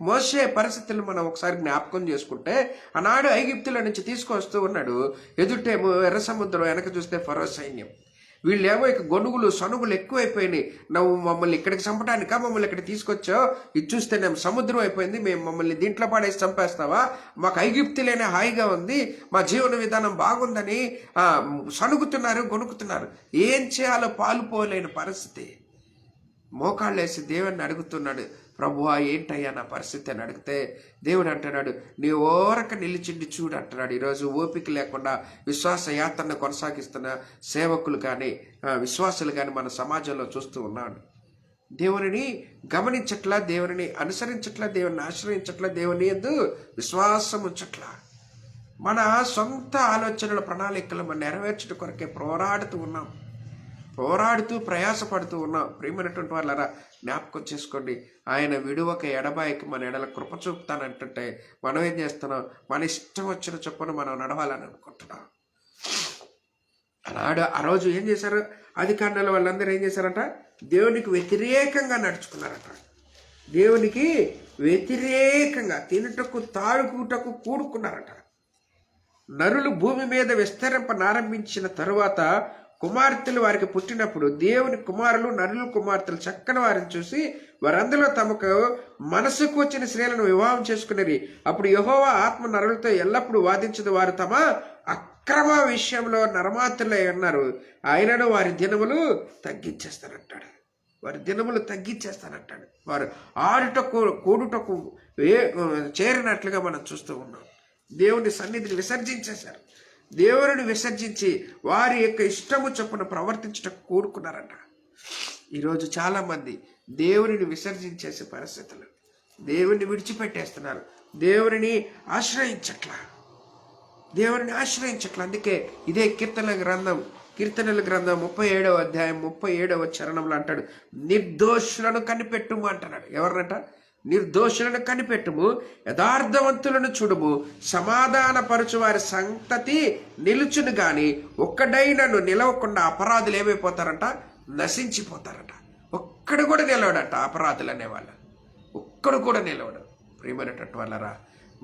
మోషే పరిస్థితులను మనం ఒకసారి జ్ఞాపకం చేసుకుంటే, ఆనాడు ఐగుప్తుల నుంచి తీసుకొస్తూ ఉన్నాడు. ఎదుటేమో ఎర్ర సముద్రం, వెనక చూస్తే ఫరో సైన్యం. వీళ్ళేమో ఇక గొనుగులు సనుగులు ఎక్కువైపోయినాయి. నువ్వు మమ్మల్ని ఇక్కడికి చంపడానికా మమ్మల్ని ఇక్కడ తీసుకొచ్చావు? ఇది చూస్తేనేమో సముద్రం అయిపోయింది, మేము మమ్మల్ని దీంట్లో పాడేసి చంపేస్తావా? మాకు ఐగుప్తులేనే హాయిగా ఉంది, మా జీవన విధానం బాగుందని సనుగుతున్నారు, గొనుకుతున్నారు. ఏం చేయాలో పాలుపోలేని పరిస్థితి. మోకాళ్ళేసి దేవుడిని అడుగుతున్నాడు, ప్రభువా ఏంటయ్యా నా పరిస్థితి అని అడిగితే దేవుడు అంటున్నాడు, నీ ఓరక నిలిచిండి చూడు అంటున్నాడు. ఈరోజు ఓపిక లేకుండా విశ్వాస యాత్రను కొనసాగిస్తున్న సేవకులు కానీ విశ్వాసులు కానీ మన సమాజంలో చూస్తూ ఉన్నాడు. దేవునిని గమనించట్లా, దేవునిని అనుసరించట్లా, దేవుని ఆశ్రయించట్లా, దేవుని యందు విశ్వాసం ఉంచట్లా. మన సొంత ఆలోచనల ప్రణాళికలు మనం నెరవేర్చడం కొరకే పోరాడుతూ ప్రయాసపడుతూ ఉన్నాం. ప్రియమైనటువంటి వాళ్ళరా, జ్ఞాపకం చేసుకోండి, ఆయన విడువక ఎడబాయికి మన ఎడల కృప చూపుతానంటుంటే మనం ఏం చేస్తున్నాం? మన ఇష్టం వచ్చిన చొప్పున మనం నడవాలని అనుకుంటున్నాం. ఆ రోజు ఏం చేశారు? అధికారుల వాళ్ళందరూ ఏం చేశారంట? దేవునికి వ్యతిరేకంగా నడుచుకున్నారట. దేవునికి వ్యతిరేకంగా తినుటకు తాడుకుటకు కూడుకున్నారట. నరులు భూమి మీద విస్తరింపనారంభించిన తరువాత కుమార్తెలు వారికి పుట్టినప్పుడు దేవుని కుమారులు నరుల కుమార్తెలు చక్కని వారిని చూసి వారందరూ తమకు మనసుకు వచ్చిన స్త్రీలను వివాహం చేసుకునేది. అప్పుడు యెహోవా ఆత్మ నరులతో ఎల్లప్పుడూ వాదించదు, వారు తమ అక్రమ విషయంలో నరమాతులై ఉన్నారు, ఆయనను వారి దినములు తగ్గించేస్తానంటాడు. వారు ఆడుటకు కూడుటకు చేరినట్లుగా మనం చూస్తూ ఉన్నాం. దేవుని సన్నిధిని విసర్జించేశారు. దేవుని విసర్జించి వారి యొక్క ఇష్టము చొప్పున ప్రవర్తించటకు కూడుకున్నారంట. ఈరోజు చాలామంది దేవునిని విసర్జించేసే పరిస్థితులు, దేవుని విడిచిపెట్టేస్తున్నారు, దేవుని ఆశ్రయించట్లా. అందుకే ఇదే కీర్తనల గ్రంథం 37వ అధ్యాయం 37వ చరణంలో అంటాడు, నిర్దోషులను కనిపెట్టుము అంటున్నాడు. ఎవరినంట? నిర్దోషులను కనిపెట్టుము, యథార్థవంతులను చూడుము, సమాధానపరచు వారి సంతతి నిలుచును గాని ఒక్కడైనను నిలవకుండా అపరాధులు ఏమైపోతారంట? నశించిపోతారట. ఒక్కడు కూడా నిలవడట అపరాధులు అనేవాళ్ళు, ఒక్కడు కూడా నిలవడు. ప్రియమైనటువంటి వాళ్ళరా,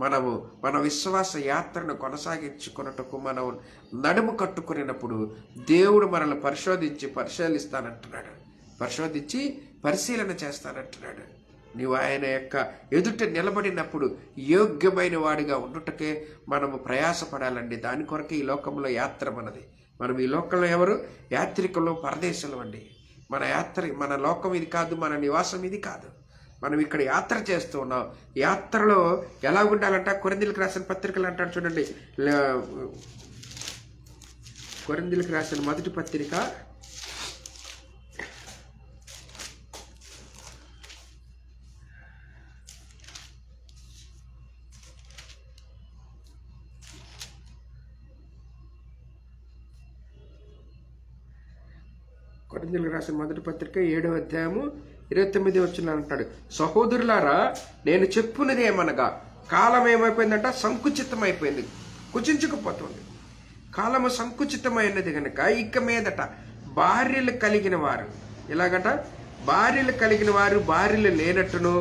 మనము మన విశ్వాస యాత్రను కొనసాగించుకున్నట్టుకు మనం నడుము కట్టుకునేటప్పుడు దేవుడు మనల్ని పరిశీలిస్తానంటున్నాడు, పరిశీలన చేస్తానంటున్నాడు. నీవు ఆయన యొక్క ఎదుట నిలబడినప్పుడు యోగ్యమైన వాడిగా ఉండుటకే మనము ప్రయాసపడాలండి. దాని కొరకే ఈ లోకంలో యాత్ర మనది. మనం ఈ లోకంలో ఎవరు? యాత్రికులు, పరదేశులు అండి. మన లోకం ఇది కాదు, మన నివాసం ఇది కాదు. మనం ఇక్కడ యాత్ర చేస్తూ ఉన్నాం. యాత్రలో ఎలా ఉండాలంట? కొరింథీయులకు రాసిన పత్రికలు అంటాడు చూడండి. కొరింథీయులకు రాసిన మొదటి పత్రిక 7వ అధ్యాయము 29 వచనం అంటాడు, సహోదరులారా నేను చెప్పున్నది ఏమనగా కాలం ఏమైపోయిందంట? సంకుచితమైపోయింది, కుచించుకుపోతుంది. కాలము సంకుచితమైనది కనుక ఇక మీదట భార్యలు కలిగిన వారు ఎలాగట? భార్యలు కలిగిన వారు భార్యలు లేనట్టును,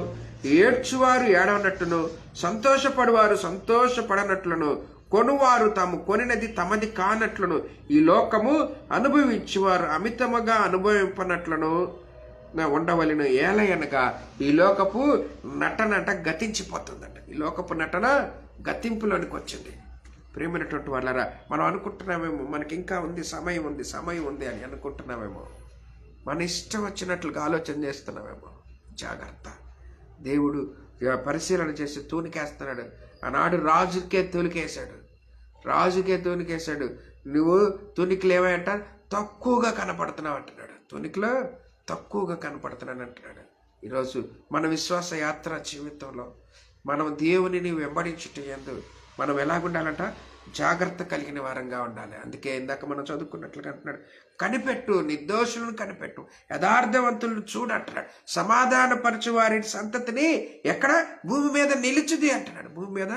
ఏడ్చువారు ఏడవనట్టును, సంతోషపడువారు సంతోషపడనట్లును, కొనువారు తాము కొనినది తమది కానట్లును, ఈ లోకము అనుభవించువారు అమితముగా అనుభవింపనట్లును ఉండవలను. ఏలయనగా ఈ లోకపు నటనట గతించిపోతుందంట. ఈ లోకపు నటన గతింపులోనికి వచ్చింది. ప్రేమైనటువంటి వాళ్ళరా, మనం అనుకుంటున్నామేమో మనకి ఇంకా ఉంది, సమయం ఉంది అని అనుకుంటున్నామేమో. మన ఇష్టం వచ్చినట్లుగా ఆలోచన చేస్తున్నామేమో. జాగ్రత్త. దేవుడు పరిశీలన చేసి తూనికేస్తున్నాడు. ఆనాడు రాజుకే తూనికేశాడు. నువ్వు తునికిలు ఏమంట? తక్కువగా కనపడుతున్నావు అంటున్నాడు. తునికిలో తక్కువగా కనపడుతున్నాను అంటున్నాడు. ఈరోజు మన విశ్వాస యాత్ర జీవితంలో మనం దేవునిని వెంబడించుటయందు మనం ఎలాగుండాలంట? జాగ్రత్త కలిగిన వారంగా ఉండాలి. అందుకే ఇందాక మనం చదువుకున్నట్లుగా అంటున్నాడు, కనిపెట్టు, నిర్దోషులను కనిపెట్టు, యథార్థవంతులను చూడంటున్నాడు, సమాధానపరచు వారి సంతతిని ఎక్కడ? భూమి మీద నిలుచుది అంటున్నాడు. భూమి మీద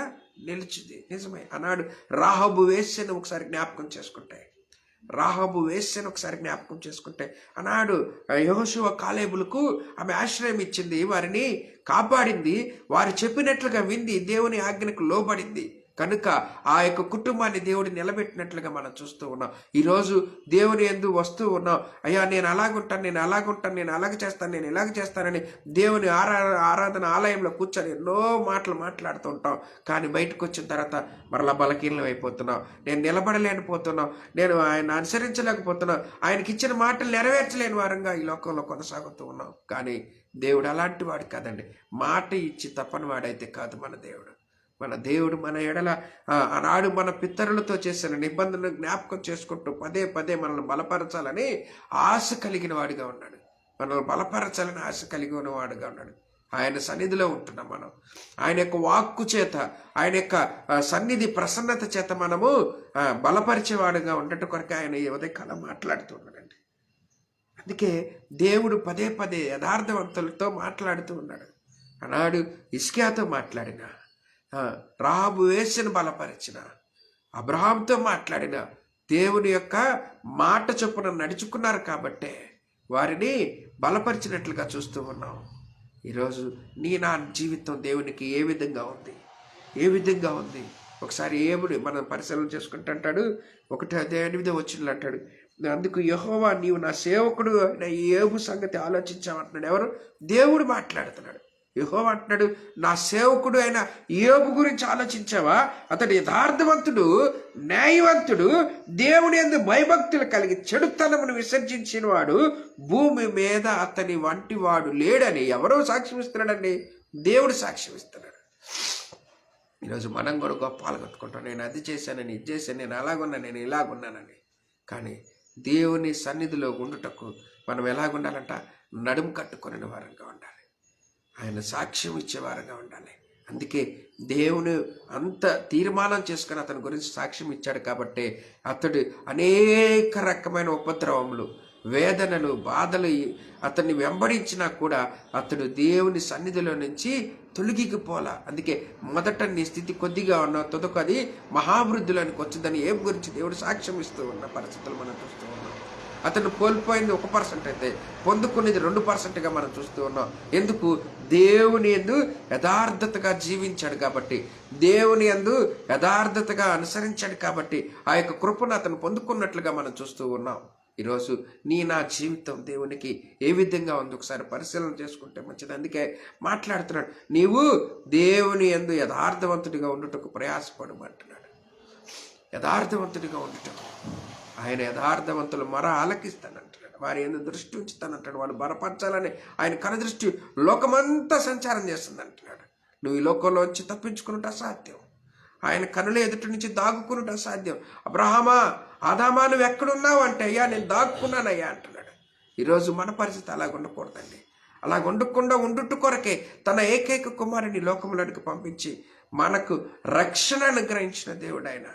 నిలుచుది. నిజమే. అన్నాడు రాహాబు వేశ్యను ఒకసారి జ్ఞాపకం చేసుకుంటే అన్నాడు యెహోషువ కాలేబులకు ఆమె ఆశ్రయం ఇచ్చింది, వారిని కాపాడింది, వారు చెప్పినట్లుగా వింది, దేవుని ఆజ్ఞకు లోబడింది కనుక ఆ యొక్క కుటుంబాన్ని దేవుడు నిలబెట్టినట్లుగా మనం చూస్తూ ఉన్నాం. ఈరోజు దేవుని యందు వస్తూ ఉన్నాం. అయ్యా నేను అలాగుంటాను, నేను అలాగ చేస్తాను, నేను ఇలాగ చేస్తానని దేవుని ఆరాధన ఆలయంలో కూర్చొని ఎన్నో మాటలు మాట్లాడుతూ ఉంటాం. కానీ బయటకు వచ్చిన తర్వాత మరలా బలహీనం అయిపోతున్నాం. నేను నిలబడలేకపోతున్నాం, నేను ఆయన అనుసరించలేకపోతున్నాం, ఆయనకి ఇచ్చిన మాటలు నెరవేర్చలేని వారంగా ఈ లోకంలో కొనసాగుతూ ఉన్నాం. కానీ దేవుడు అలాంటి వాడు కాదండి. మాట ఇచ్చి తప్పని వాడైతే కాదు మన దేవుడు మన ఎడల ఆనాడు మన పితరులతో చేసిన నిబంధనను జ్ఞాపకం చేసుకుంటూ పదే మనల్ని బలపరచాలని ఆశ కలిగిన వాడిగా ఉన్నాడు. మనల్ని బలపరచాలని ఆశ కలిగిన వాడుగా ఉన్నాడు. ఆయన సన్నిధిలో ఉంటున్నాం మనం. ఆయన యొక్క వాక్కు చేత, ఆయన యొక్క సన్నిధి ప్రసన్నత చేత మనము బలపరిచేవాడుగా ఉండటం కొరకు ఆయన ఈ ఉదయకాలం మాట్లాడుతున్నాడండి. అందుకే దేవుడు పదే యథార్థవంతులతో మాట్లాడుతూ ఉన్నాడు. ఆనాడు హిజ్కియాతో మాట్లాడిన, రాహాబు వేశ్యను బలపరిచిన, అబ్రహాంతో మాట్లాడిన, దేవుని యొక్క మాట చొప్పున నడుచుకున్నారు కాబట్టే వారిని బలపరిచినట్లుగా చూస్తూ ఉన్నాం. ఈరోజు నా జీవితం దేవునికి ఏ విధంగా ఉంది? ఒకసారి ఏబుడు మనం పరిశీలన చేసుకుంటూ అంటాడు, 1:8 వచనంలో అంటాడు, అందుకు యెహోవా నీవు నా సేవకుడు ఏబు సంగతి ఆలోచించామంటున్నాడు. ఎవరు? దేవుడు మాట్లాడుతున్నాడు. యెహోవా అంటున్నాడు, నా సేవకుడు అయిన యోబు గురించి ఆలోచించావా? అతడు యథార్థవంతుడు, న్యాయవంతుడు, దేవుని యందు భయభక్తులు కలిగి చెడుతనమును విసర్జించిన వాడు, భూమి మీద అతని వంటి వాడు లేడని ఎవరో సాక్ష్యం ఇస్తున్నాడండి? దేవుడు సాక్ష్యం ఇస్తున్నాడు. ఈరోజు మనం కూడా గొప్పలు కట్టుకుంటాం, నేను అది చేశానని, ఇది చేశాను, నేను అలాగున్నా, నేను ఇలాగున్నానని. కానీ దేవుని సన్నిధిలో ఉండుటకు మనం ఎలాగుండాలంట? నడుము కట్టుకునే వారంగా ఉండాలి. ఆయన సాక్ష్యం ఇచ్చేవారుగా ఉండాలి. అందుకే దేవుని అంత తీర్మానం చేసుకుని అతని గురించి సాక్ష్యం ఇచ్చాడు కాబట్టి అతడు అనేక రకమైన ఉపద్రవములు, వేదనలు, బాధలు అతన్ని వెంబడించినా కూడా అతడు దేవుని సన్నిధిలో నుంచి తొలగిపోలా. అందుకే మొదట నీ స్థితి కొద్దిగా ఉన్న తొదకు అది మహావృద్ధులానికి వచ్చిందని ఏం గురించి దేవుడు సాక్ష్యం ఇస్తూ ఉన్న పరిస్థితులు మనం చూస్తూ ఉన్నాం. అతను కోల్పోయింది 1% అయితే పొందుకునేది 2%గా మనం చూస్తూ ఉన్నాం. ఎందుకు? దేవుని యందు యథార్థతగా జీవించాడు కాబట్టి, దేవుని యందు యథార్థతగా అనుసరించాడు కాబట్టి ఆ యొక్క కృపను అతను పొందుకున్నట్లుగా మనం చూస్తూ ఉన్నాం. ఈరోజు నా జీవితం దేవునికి ఏ విధంగా ఉంది ఒకసారి పరిశీలన చేసుకుంటే మంచిది. అందుకే మాట్లాడుతున్నాడు, నీవు దేవుని యందు యథార్థవంతుడిగా ఉండుటకు ప్రయాసపడమంటున్నాడు. యథార్థవంతుడిగా ఉండుటకు ఆయన యథార్థవంతులు ఆలకిస్తానంటున్నాడు. వారి యందు దృష్టి ఉంచుతానంటాడు. వాళ్ళు బలపరచాలని ఆయన కనుదృష్టి లోకమంతా సంచారం చేస్తుంది అంటున్నాడు. నువ్వు ఈ లోకంలోంచి తప్పించుకున్నట్టు అసాధ్యం. ఆయన కనుల ఎదుటి నుంచి దాగుకున్నట్టు అసాధ్యం. అబ్రహామా, ఆదామా, నువ్వు ఎక్కడున్నావు అంటే, అయ్యా నేను దాక్కున్నానయ్యా అంటున్నాడు. ఈరోజు మన పరిస్థితి అలాగ ఉండకూడదండి. అలా ఉండకుండా ఉండుట కొరకే తన ఏకైక కుమారుని లోకంలోనికి పంపించి మనకు రక్షణ అనుగ్రహించిన దేవుడు ఆయన.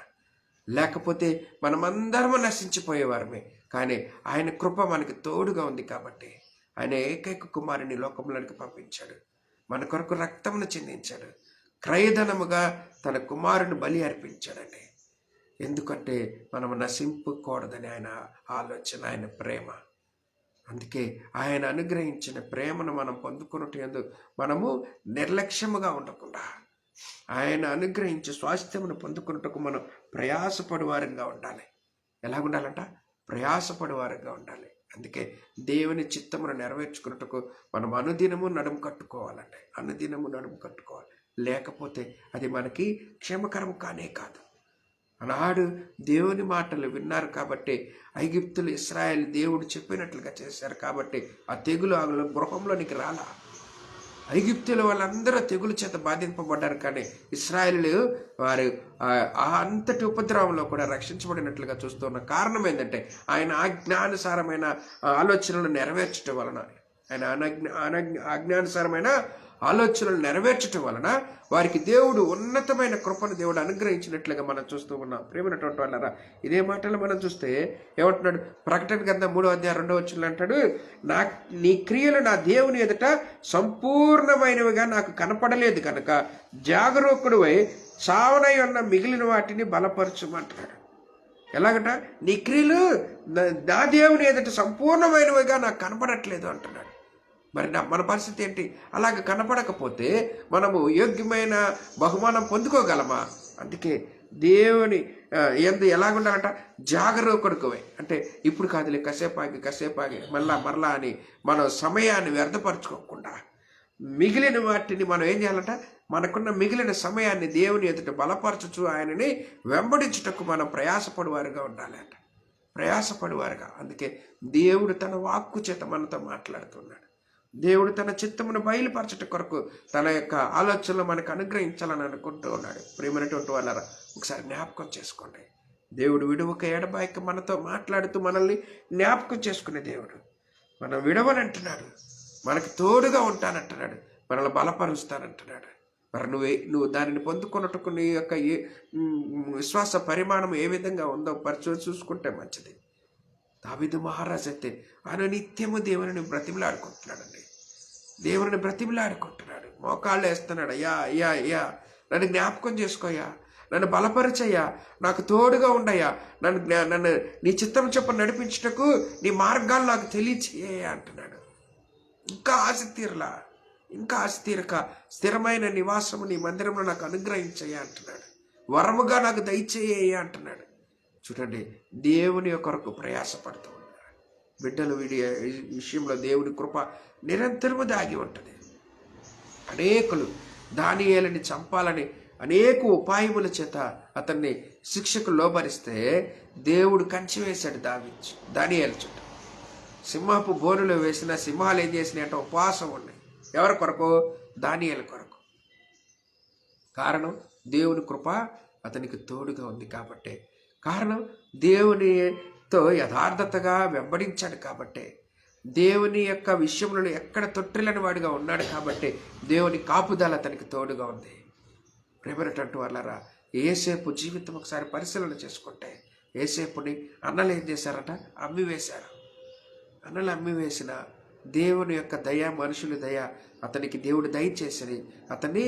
లేకపోతే మనమందరము నశించిపోయేవారమే. కానీ ఆయన కృప మనకి తోడుగా ఉంది కాబట్టి ఆయన ఏకైక కుమారుని లోకంలోనికి పంపించాడు. మన కొరకు రక్తమును చిందించాడు. క్రయధనముగా తన కుమారుని బలి అర్పించాడండి. ఎందుకంటే మనము నశింపకూడదని ఆయన ఆలోచన, ఆయన ప్రేమ. అందుకే ఆయన అనుగ్రహించిన ప్రేమను మనం పొందుకున్నట్టు మనము నిర్లక్ష్యముగా ఉండకుండా ఆయన అనుగ్రహించి స్వాస్థ్యమును పొందుకున్నట్టుకు మనం ప్రయాసపడువారంగా ఉండాలి. ఎలాగుండాలంట? ప్రయాసపడువారంగా ఉండాలి. అందుకే దేవుని చిత్తమును నెరవేర్చుకున్నట్టుకు మనం అనుదినము నడుము కట్టుకోవాలండి. అనుదినము నడుము కట్టుకోవాలి. లేకపోతే అది మనకి క్షేమకరం కానే కాదు. ఆనాడు దేవుని మాటలు విన్నారు కాబట్టి ఐగుప్తులు ఇశ్రాయేలు దేవుడు చెప్పినట్లుగా చేశారు కాబట్టి ఆ తెగులు గృహంలోనికి రాలా. ఐగుప్తుల వాళ్ళందరూ తెగులు చేత బాధింపబడ్డారు. కానీ ఇశ్రాయేలు వారు అంతటి ఉపద్రవంలో కూడా రక్షించబడినట్లుగా చూస్తున్న కారణం ఏంటంటే ఆయన ఆజ్ఞానుసారమైన ఆలోచనలు నెరవేర్చడం వలన, ఆయన ఆజ్ఞానుసారమైన ఆలోచనలు నెరవేర్చడం వలన వారికి దేవుడు ఉన్నతమైన కృపను దేవుడు అనుగ్రహించినట్లుగా మనం చూస్తూ ఉన్నాం. ప్రేమైనటువంటి వాళ్ళరా, ఇదే మాటలు మనం చూస్తే ఏమంటున్నాడు? ప్రకటన గ్రంథం 3:2 అంటాడు, నీ క్రియలు నా దేవుని ఎదుట సంపూర్ణమైనవిగా నాకు కనపడలేదు కనుక జాగరూకుడివై సావనై ఉన్న మిగిలిన వాటిని బలపరచుమంటున్నాడు. ఎలాగట? నీ క్రియలు నా దేవుని ఎదుట సంపూర్ణమైనవిగా నాకు కనపడట్లేదు అంటున్నాడు. మరి మన పరిస్థితి ఏంటి? అలాగ కనపడకపోతే మనము యోగ్యమైన బహుమానం పొందుకోగలమా? అందుకే దేవుని ఎందు ఎలాగుండాలంట? జాగరూకుడుకువే. అంటే ఇప్పుడు కాదులే, కాసేపాగి మరలా అని మనం సమయాన్ని వ్యర్థపరచుకోకుండా మిగిలిన వాటిని మనం ఏం చేయాలంట? మనకున్న మిగిలిన సమయాన్ని దేవుని ఎదుట బలపరచుచు ఆయనని వెంబడించుటకు మనం ప్రయాసపడువారుగా ఉండాలి అంట. ప్రయాసపడువారుగా. అందుకే దేవుడు తన వాక్కు చేత మనతో మాట్లాడుతున్నాడు. దేవుడు తన చిత్తమును బయలుపరచట కొరకు తన యొక్క ఆలోచనలు మనకు అనుగ్రహించాలని అనుకుంటూ ఉన్నాడు. ప్రేమైనటువంటి వాళ్ళరా, ఒకసారి జ్ఞాపకం చేసుకోండి. దేవుడు విడువక ఎడబాయక మనతో మాట్లాడుతూ మనల్ని జ్ఞాపకం చేసుకునే దేవుడు. మనం విడవనంటున్నాడు, మనకు తోడుగా ఉంటానంటున్నాడు, మనల్ని బలపరుస్తానంటున్నాడు. మరి నువ్వు దానిని పొందుకున్నట్టుకు నీ యొక్క విశ్వాస పరిమాణం ఏ విధంగా ఉందో చూసుకుంటే మంచిది. దావీదు మహారాజు అయితే ఆయన నిత్యము దేవుని బ్రతిమలాడుకుంటున్నాడండి. దేవుని బ్రతిమలాడుకుంటున్నాడు, మోకాళ్ళు వేస్తున్నాడు. అయ్యా నన్ను జ్ఞాపకం చేసుకోయ్యా, నన్ను బలపరిచయ్యా, నాకు తోడుగా ఉండయ్యా, నన్ను నీ చిత్తం చెప్ప నడిపించుటకు నీ మార్గాలు నాకు తెలియచేయ అంటున్నాడు. ఇంకా ఆశ తీరక స్థిరమైన నివాసము నీ మందిరంలో నాకు అనుగ్రహించయ్యా అంటున్నాడు. వరముగా నాకు దయచేయ అంటున్నాడు. చూడండి, దేవుని కొరకు ప్రయాసపడుతూ ఉన్నాడు. బిడ్డలు వీడి విషయంలో దేవుని కృప నిరంతరము దాగి ఉంటుంది. అనేకులు దానియేలుని చంపాలని అనేక ఉపాయముల చేత అతన్ని శిక్షకు లోబరిస్తే దేవుడు కంచి వేశాడు దానియేలు చుట్టూ. సింహపు బోనులో వేసిన సింహాలు ఏం చేసినాయి అంటే ఉపవాసం ఉన్నాయి. ఎవరి కొరకు? దానియేలు కొరకు. కారణం దేవుని కృప అతనికి తోడుగా ఉంది కాబట్టి. కారణం దేవునితో యథార్థతగా వెంబడించాడు కాబట్టి, దేవుని యొక్క విషయంలో ఎక్కడ తొట్టిలని వాడిగా ఉన్నాడు కాబట్టి దేవుని కాపుదల అతనికి తోడుగా ఉంది. ప్రేమైనటువంటి వాళ్ళరా, యేసేపు జీవితం ఒకసారి పరిశీలన చేసుకుంటే యేసేపుని అన్నలు ఏం చేశారట? అమ్మి వేశారు. అన్నలు అమ్మివేసిన దేవుని యొక్క దయ, మనుషుల దయ, అతనికి దేవుడు దయచేసి అతన్ని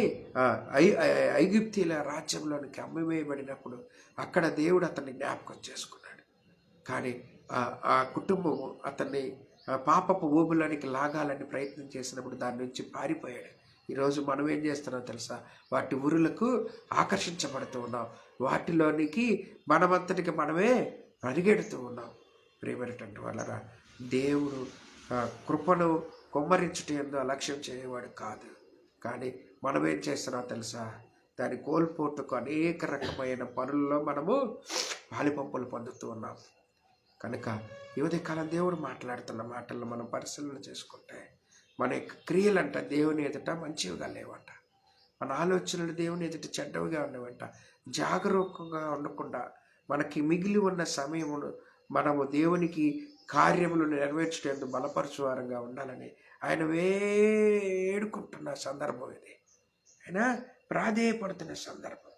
ఐగుప్తీల రాజ్యంలోనికి అమ్మివేయబడినప్పుడు అక్కడ దేవుడు అతన్ని జ్ఞాపకం చేసుకున్నాడు. కానీ ఆ కుటుంబము అతన్ని పాపపు ఊబులోనికి లాగాలని ప్రయత్నం చేసినప్పుడు దాని నుంచి పారిపోయాడు. ఈరోజు మనం ఏం చేస్తున్నాం తెలుసా? వాటి ఊరులకు ఆకర్షించబడుతూ ఉన్నాం, వాటిలోనికి మనమంతటికి మనమే పరిగెడుతూ ఉన్నాం. ప్రియమైనటువంటి వాళ్ళరా, దేవుడు కృపను కొమ్మరించుట ఎందు అలక్ష్యం చేయవాడు కాదు. కానీ మనం ఏం చేస్తున్నాం తెలుసా? దాన్ని కోల్పోటుకు అనేక రకమైన పనుల్లో మనము పాలిపంపులు పొందుతూ ఉన్నాం. కనుక ఈ ఉదయకాలం దేవుడు మాట్లాడుతున్న మాటలను మనం పరిశీలన చేసుకుంటే మన యొక్క క్రియలంట దేవుని ఎదుట మంచివిగా లేవంట, మన ఆలోచనలు దేవుని ఎదుట చెడ్డవిగా ఉండవంట. జాగరూకంగా ఉండకుండా మనకి మిగిలి ఉన్న సమయమును మనము దేవునికి కార్యములు నెరవేర్చేందుకు బలపరచువారంగా ఉండాలని ఆయన వేడుకుంటున్న సందర్భం ఇది. ఆయన ప్రాధేయపడుతున్న సందర్భం.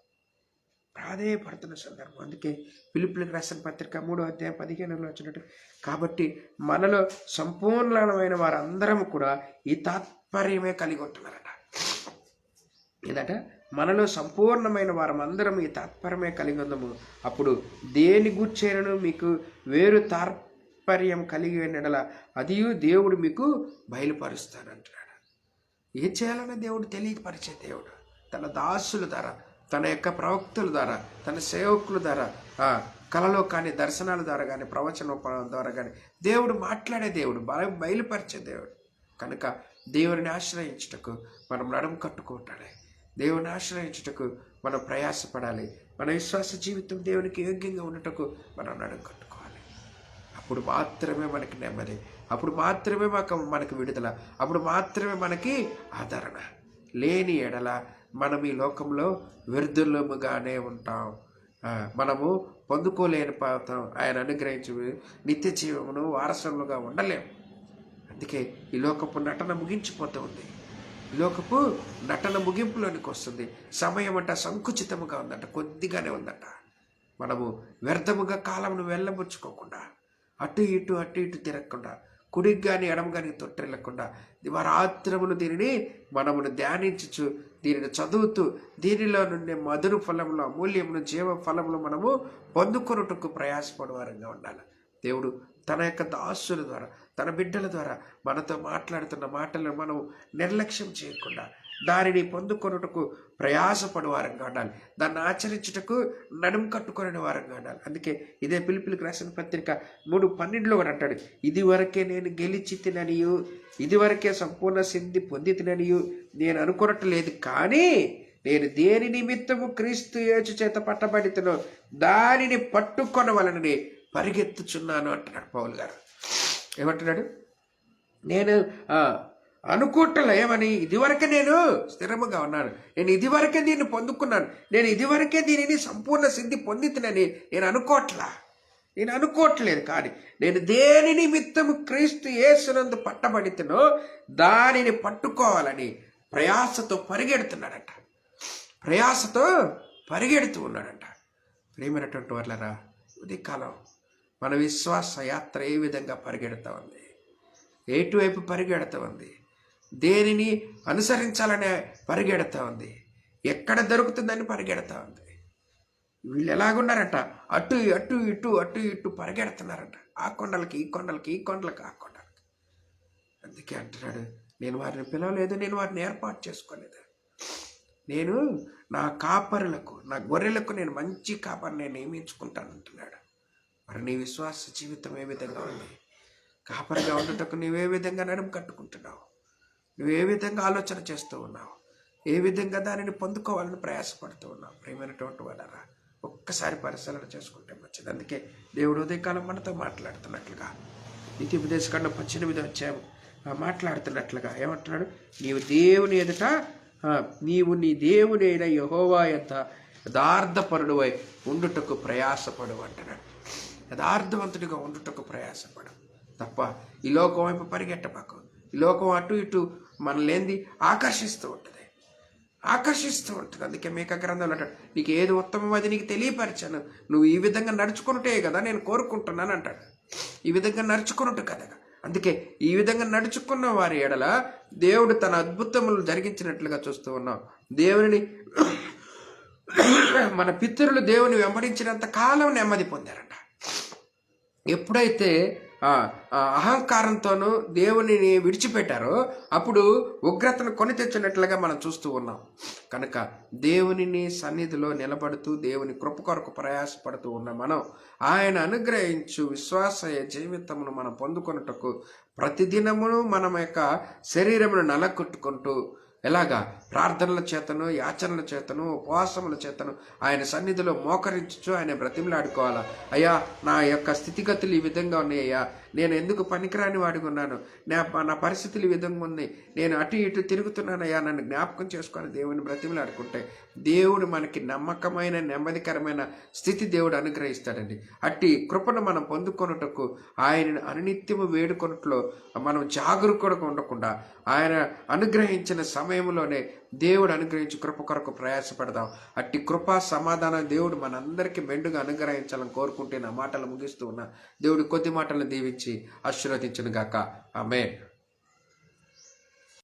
అందుకే ఫిలిప్పీయులకు రాసిన పత్రిక 3:15 వచ్చినట్టు, కాబట్టి మనలో సంపూర్ణమైన వారందరం కూడా ఈ తాత్పర్యమే కలిగి ఉంటున్నారట. ఏదట? మనలో సంపూర్ణమైన వారందరం ఈ తాత్పర్యమే కలిగి ఉందము. అప్పుడు దేని గూర్చేనను మీకు వేరు తాత్పర్యం కలిగి ఉండల అదియు దేవుడు మీకు బయలుపరుస్తానంటున్నాడు. ఏం చేయాలనే దేవుడు తెలియపరిచే దేవుడు తన దాసుల ద్వారా, తన యొక్క ప్రవక్తుల ద్వారా, తన సేవకుల ద్వారా, కళలో కానీ, దర్శనాల ద్వారా కానీ, ప్రవచనం ద్వారా కానీ దేవుడు మాట్లాడే దేవుడు, బయలుపరిచే దేవుడు. కనుక దేవుని ఆశ్రయించుటకు మనం నడుము కట్టుకుంటాలి. దేవుని ఆశ్రయించుటకు మనం ప్రయాసపడాలి. మన విశ్వాస జీవితం దేవునికి యోగ్యంగా ఉండటకు మనం నడుము కట్టుకోవాలి. అప్పుడు మాత్రమే మనకి నెమ్మది, అప్పుడు మాత్రమే మనకు విడుదల, అప్పుడు మాత్రమే మనకి ఆదరణ. లేని ఎడల మనం ఈ లోకంలో వ్యర్థులముగానే ఉంటాం. మనము పొందుకోలేని పోతాం. ఆయన అనుగ్రహించి నిత్య జీవమును వారసులుగా ఉండలేము. అందుకే ఈ లోకపు నటన ముగించిపోతూ ఉంది. ఈ లోకపు నటన ముగింపులోనికి వస్తుంది. సమయం అంట సంకుచితముగా ఉందంట, కొద్దిగానే ఉందంట. మనము వ్యర్థముగా కాలమును వెళ్ళబుచ్చుకోకుండా, అటు ఇటు తిరగకుండా, కుడికి కానీ ఎడమ కానీ తొట్టిల్లకుండా దివారాత్రములు దీనిని మనమును ధ్యానించు, దీనిని చదువుతూ, దీనిలో నుండి మధుర ఫలములు, అమూల్యమును, జీవ ఫలములు మనము పొందుకొనుటకు ప్రయాసపడేవారంగా ఉండాలి. దేవుడు తన యొక్క దాసుల ద్వారా, తన బిడ్డల ద్వారా మనతో మాట్లాడుతున్న మాటలను మనం నిర్లక్ష్యం చేయకుండా దానిని పొందుకొనుటకు ప్రయాసపడు వారంగా ఉండాలి. దాన్ని ఆచరించుటకు నడుము కట్టుకునే వారంగా ఉండాలి. అందుకే ఇదే ఫిలిప్పీయులకు రాసిన పత్రిక 3:12 కూడా అంటాడు, ఇదివరకే నేను గెలిచి తిననియు, ఇదివరకే సంపూర్ణ సిద్ధి పొంది తిననియు నేను అనుకునట్లేదు, కానీ నేను దేని నిమిత్తము క్రీస్తు యేసు చేత పట్టబడితేనో దానిని పట్టుకొనవలనని పరిగెత్తుచున్నాను అంటున్నాడు పౌలు గారు. ఏమంటున్నాడు? నేను అనుకోవట్లే ఏమని, ఇదివరకే నేను స్థిరముగా ఉన్నాను, నేను ఇదివరకే దీన్ని పొందుకున్నాను, నేను ఇదివరకే దీనిని సంపూర్ణ సిద్ధి పొందితునని నేను అనుకోవట్లేదు. కానీ నేను దేని నిమిత్తము క్రీస్తు యేసునందు పట్టబడితేనో దానిని పట్టుకోవాలని ప్రయాసతో పరిగెడుతూ ఉన్నాడంట. ప్రియమైనటువంటి వాళ్ళరా, ఉదయకాలం మన విశ్వాస యాత్ర ఏ విధంగా పరిగెడుతూ ఉంది? ఎటువైపు పరిగెడుతూ ఉంది? దేనిని అనుసరించాలనే పరిగెడుతూ ఉంది? ఎక్కడ దొరుకుతుందని పరిగెడుతూ ఉంది? వీళ్ళు ఎలాగున్నారంట? అటు ఇటు పరిగెడుతున్నారంట. ఆ కొండలకి ఈ కొండలకి, ఈ కొండలకి ఆ కొండలకి. అందుకే అంటున్నాడు, నేను వారిని పిలవలేదు, నేను వారిని ఏర్పాటు చేసుకోలేదు. నేను నా కాపరులకు, నా గొర్రెలకు నేను మంచి కాపరిని నియమించుకుంటాను అంటున్నాడు. మరి నీ విశ్వాస జీవితం ఏ విధంగా ఉంది? కాపరిగా ఉండటకు నువ్వే విధంగా నడుము కట్టుకుంటున్నావు? నువ్వే విధంగా ఆలోచన చేస్తూ ఉన్నావు? ఏ విధంగా దానిని పొందుకోవాలని ప్రయాసపడుతూ ఉన్నావు? ప్రియమైనటువంటి వాళ్ళరా, ఒక్కసారి పరిశీలన చేసుకుంటే మంచిది. అందుకే దేవుడు ఉదయకాలం మనతో మాట్లాడుతున్నట్లుగా నీతిపదేశకాండం 18వ అధ్యాయం మాట్లాడుతున్నట్లుగా ఏమంటున్నాడు? నీవు నీ దేవుని అయిన యెహోవా యొద్ద యథార్థపరుడువై ఉండుటకు ప్రయాసపడు అంటున్నాడు. యథార్థవంతుడిగా ఉండుటకు ప్రయాసపడు తప్ప ఈ లోకం వైపు పరిగెట్టబాకు. ఈ లోకం అటు ఇటు మనలేంది ఆకర్షిస్తూ ఉంటుంది. అందుకే మీకా గ్రంథంలో అంటాడు, నీకు ఏది ఉత్తమం అది నీకు తెలియపరిచాను, నువ్వు ఈ విధంగా నడుచుకుంటే కదా నేను కోరుకుంటున్నాను అంటాడు. ఈ విధంగా నడుచుకున్నట్టు కదా అందుకే ఈ విధంగా నడుచుకున్న వారి ఎడల దేవుడు తన అద్భుతములు జరిగించినట్లుగా చూస్తూ ఉన్నాం. దేవుని మన పితరులు దేవుని వెంబడించినంత కాలం నెమ్మది పొందారంట. ఎప్పుడైతే అహంకారంతోనూ దేవునిని విడిచిపెట్టారో అప్పుడు ఉగ్రతను కొని తెచ్చినట్లుగా మనం చూస్తూ ఉన్నాం. కనుక దేవునిని సన్నిధిలో నిలబడుతూ దేవుని కృప కొరకు ప్రయాసపడుతూ ఉన్న మనం ఆయన అనుగ్రహించు విశ్వాస జీవితమును మనం పొందుకొనుటకు ప్రతిదినమును మనం యొక్క శరీరమును నలగొట్టుకుంటూ ఎలాగా ప్రార్థనల చేతను, యాచనల చేతను, ఉపవాసముల చేతను ఆయన సన్నిధిలో మోకరించు ఆయన బ్రతిమలాడుకోవాలా. అయ్యా, నా యొక్క స్థితిగతులు ఈ విధంగా ఉన్నాయ్యా, నేను ఎందుకు పనికిరాని వాడిగా ఉన్నాను, నా పరిస్థితులు ఈ విధంగా ఉన్నాయి, నేను అటు ఇటు తిరుగుతున్నానయ్యా, నన్ను జ్ఞాపకం చేసుకొని దేవుని బ్రతిమలాడుకుంటే దేవుడు మనకి నమ్మకమైన నెమ్మదికరమైన స్థితి దేవుడు అనుగ్రహిస్తాడండి. అట్టి కృపను మనం పొందుకొనుటకు ఆయనను అనునిత్యము వేడుకొనుట్లో మనం జాగరూకుడుగా ఉండకుండా ఆయన అనుగ్రహించిన సమయంలోనే దేవుడు అనుగ్రహించి కృప కొరకు ప్రయాసపడదాం. అట్టి కృపా సమాధానం దేవుడు మనందరికీ మెండుగా అనుగ్రహించాలని కోరుకుంటే నా మాటలు ముగిస్తూ ఉన్నా. దేవుడు కొద్ది మాటలను దీవించి ఆశీర్వదించును గాక. ఆమేన్.